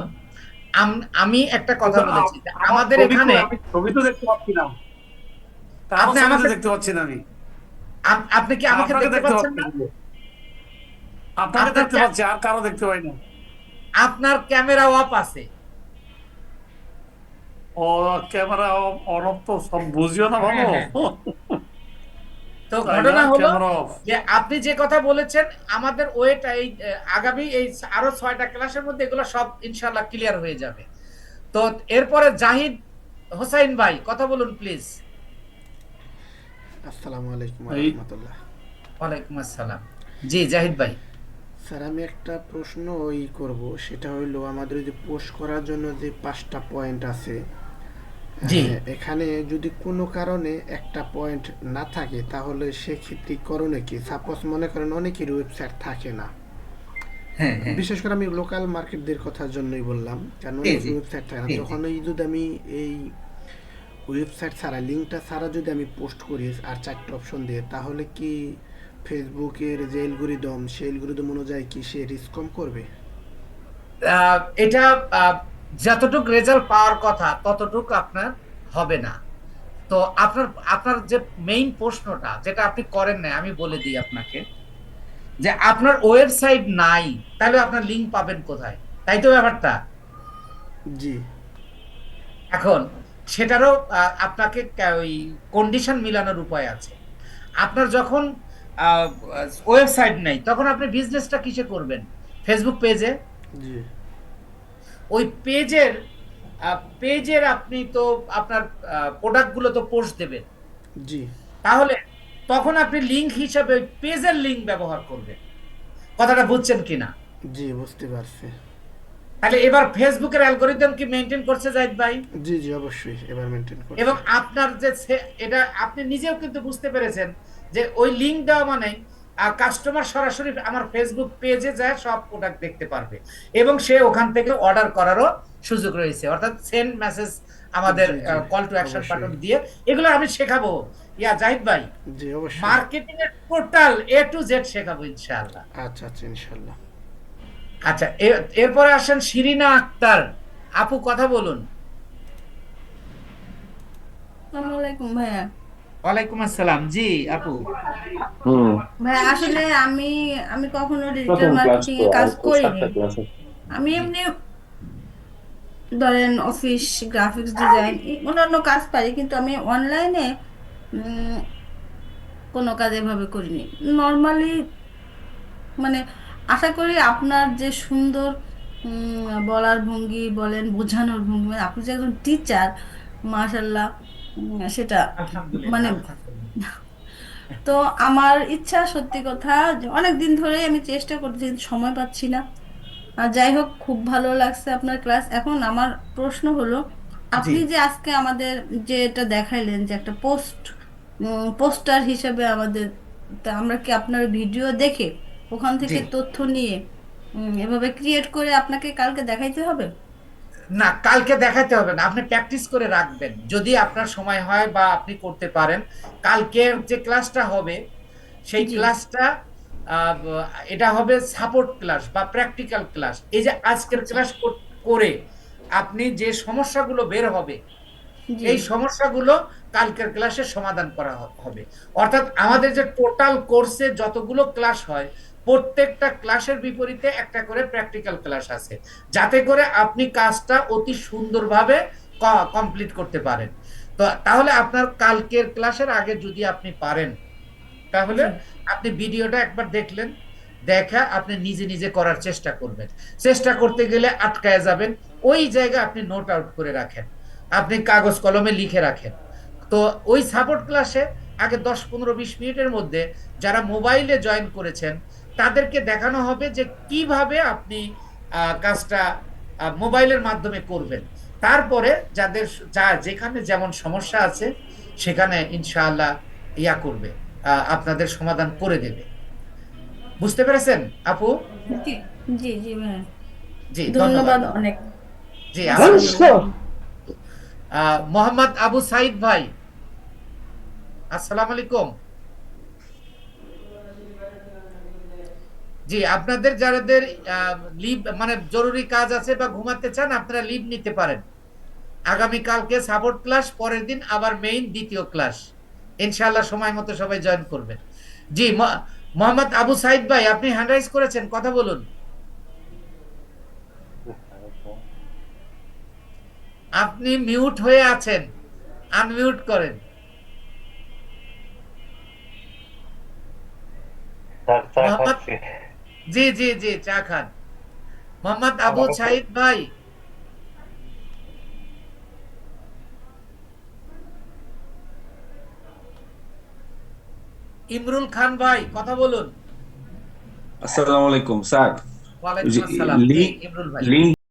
আমি একটা কথা বলেছি, আমাদের এখানে ছবি তো দেখতে পাচ্ছি না, আপনি আমাকে দেখতে পাচ্ছি না আমি। আপনি কি আমাকে দেখতে পাচ্ছেন না? আপনাকে দেখতে পাচ্ছি, আর কারো দেখতে পাই না। আপনার ক্যামেরা অফ আছে। ও ক্যামেরা অন অফ তো সব বুঝিও না ভালো। তো ঘটনা হলো যে আপনি যে কথা বলেছেন আমাদের ওয়েট এই আগামী এই আরো 6টা ক্লাসের মধ্যে এগুলো সব ইনশাআল্লাহ ক্লিয়ার হয়ে যাবে। তো এরপরে জাহিদ হোসাইন ভাই কথা বলুন প্লিজ। আসসালামু আলাইকুম এই- রহমতুল্লাহ। ওয়ালাইকুম আসসালাম। জি জাহিদ ভাই। স্যার আমি একটা প্রশ্ন করব, সেটা হইলো আমাদের যে পোস্ট করার জন্য যে 5টা পয়েন্ট আছে, জি। এখানে যদি কোনো কারণে একটা পয়েন্ট না থাকে তাহলে সেক্ষেত্রে করণীয় কি? সাপোজ মনে করেন অনেকের ওয়েবসাইট থাকে না, হ্যাঁ হ্যাঁ বিশেষ করে আমি লোকাল মার্কেটদের কথার জন্যই বললাম, কারণ জি, অনেক জি। ওয়েবসাইট থাকে না। জি, জি। যখন যদি আমি এই ওয়েবসাইট ছাড়া, লিঙ্কটা ছাড়া যদি আমি পোস্ট করি আর 4টা অপশন দিয়ে, তাহলে কি ফেসবুকের যে অ্যালগরিদম, সেই অ্যালগরিদম অনুযায়ী কি সে রিস্ক কম করবে? এটা যতটুক রেজাল্ট পাওয়ার কথা ততটুক আপনার হবে না। তো আপনার আপনার যে মেইন প্রশ্নটা যেটা আপনি করেন না, আমি বলে দিই আপনাকে, যে আপনার ওয়েবসাইট নাই তাহলে আপনার লিংক পাবেন কোথায়, তাই তো ব্যাপারটা। জি এখন সেটারও আপনাকে ওই কন্ডিশন মিলানোর উপায় আছে। আপনার যখন ওয়েবসাইট নেই তখন আপনি বিজনেসটা কিসে করবেন? ফেসবুক পেজে। জি ওই পেজের আপনি তো আপনার প্রোডাক্টগুলো তো পোস্ট দেবেন, জি তাহলে তখন আপনি লিংক হিসাবে পেজের লিংক ব্যবহার করবেন। কথাটা বুঝছেন কিনা? জি বুঝতে পারছি। তাহলে এবার ফেসবুকের অ্যালগরিদম কি মেনটেন করছে জাহিদ ভাই? জি জি অবশ্যই এবার মেনটেন করতে এবং আপনার যে এটা আপনি নিজেও কিন্তু বুঝতে পেরেছেন যে ওই লিংক দেওয়া মানে কাস্টমার সরাসরি আমার ফেসবুক পেজে যায় সব প্রোডাক্ট দেখতে পারবে এবং সে ওখান থেকে অর্ডার করারও সুযোগ রয়েছে, অর্থাৎ সেন্ড মেসেজ আমাদের জি, জি, কল টু অ্যাকশন অবশ্যই। বাটন দিয়ে এগুলো আমি শেখাবো। জাহিদ ভাই, জি অবশ্যই। মার্কেটিং এর টোটাল A to Z শেখাবো ইনশাআল্লাহ। আচ্ছা আচ্ছা ইনশাআল্লাহ। আচ্ছা, এরপরে আসেন শিরিনা আক্তার আপু, কথা বলুন। আসসালামু আলাইকুম ভাইয়া। ওয়ালাইকুম আসসালাম। জি আপু। ভাইয়া আসলে আমি আমি কখনো ডিজিটাল মার্কেটিং এ কাজ করিনি। আমি এমনি ধরেন অফিস গ্রাফিক্স ডিজাইন অন্যান্য কাজ পারি, কিন্তু আমি অনলাইনে কোনো কাজ এভাবে করিনি। নর্মালি মানে আশা করি আপনার যে সুন্দর বলার ভঙ্গি বলেন, বোঝানোর ভঙ্গি, মানে আপনি যে একজন টিচার, মাশাল্লাহ, সেটা মানে তো আমার ইচ্ছা, সত্যি কথা, যে অনেক দিন ধরেই আমি চেষ্টা করছি কিন্তু সময় পাচ্ছি না। আর যাই হোক, খুব ভালো লাগছে আপনার ক্লাস। এখন আমার প্রশ্ন হলো, আপনি যে আজকে আমাদের যে এটা দেখাইলেন যে একটা পোস্টার হিসেবে আমাদের, তা আমরা কি আপনার ভিডিও দেখে ওখান থেকে জি। তথ্য নিয়ে এভাবে ক্রিয়েট করে আপনাকে কালকে দেখাইতে হবে? না, কালকে দেখাতে হবে না, আপনি প্র্যাকটিস করে রাখবেন যদি আপনার সময় হয় বা আপনি করতে পারেন। কালকের যে ক্লাসটা হবে সেই জি। ক্লাসটা এটা হবে সাপোর্ট ক্লাস বা প্র্যাকটিক্যাল ক্লাস। এই যে আজকের ক্লাস করে আপনি যে সমস্যাগুলো বের হবে জি এই সমস্যাগুলো কালকের ক্লাসে সমাধান করা হবে। অর্থাৎ আমাদের যে টোটাল কোর্সে যতগুলো ক্লাস হয় প্রত্যেকটা ক্লাসের বিপরীতে একটা করে প্র্যাকটিক্যাল ক্লাস আছে, যাতে করে আপনি কাজটা অতি সুন্দরভাবে কমপ্লিট করতে পারেন। তো তাহলে আপনার কালকের ক্লাসের আগে যদি আপনি পারেন তাহলে আপনি ভিডিওটা একবার দেখলেন, দেখা আপনি নিজে নিজে করার চেষ্টা করবেন। চেষ্টা করতে গেলে আটকায় যাবেন, ওই জায়গায় আপনি নোট আউট করে রাখেন, আপনি কাগজ কলমে লিখে রাখেন। তো ওই সাপোর্ট ক্লাসে আগে 10-15-20 মিনিটের মধ্যে যারা মোবাইলে জয়েন করেছেন তাদেরকে দেখানো হবে যে কিভাবে আপনি কাজটা মোবাইলের মাধ্যমে করবেন। তারপরে যাদের যেখানে যেমন সমস্যা আছে সেখানে ইনশাআল্লাহ করবে, আপনাদের সমাধান করে দেবে। বুঝতে পেরেছেন আপু? জি জি জি ভাইয়া, জি ধন্যবাদ অনেক। জি মোহাম্মদ আবু সাইদ ভাই, আসসালামু আলাইকুম। জি, আপনাদের যাদের লিভ মানে জরুরি কাজ আছে বা ঘুমাতে চান আপনারা লিভ নিতে পারেন। আগামী কালকে সাপোর্ট ক্লাস, পরের দিন আবার মেইন দ্বিতীয় ক্লাস। ইনশাআল্লাহ সময় মতো সবাই জয়েন করবেন। জি মোহাম্মদ আবু সাইদ ভাই, আপনি হ্যান্ড রাইজ করেছেন, কথা বলুন। আপনি মিউট হয়ে আছেন, আনমিউট করেন। জি জি জি, চা খান। মোহাম্মদ আবু সাইদ ভাই, ইমরুল খান ভাই কথা বলুন। আসসালামু আলাইকুম স্যার। ওয়ালাইকুম আসসালাম। জি, ইমরুল ভাই। লিঙ্ক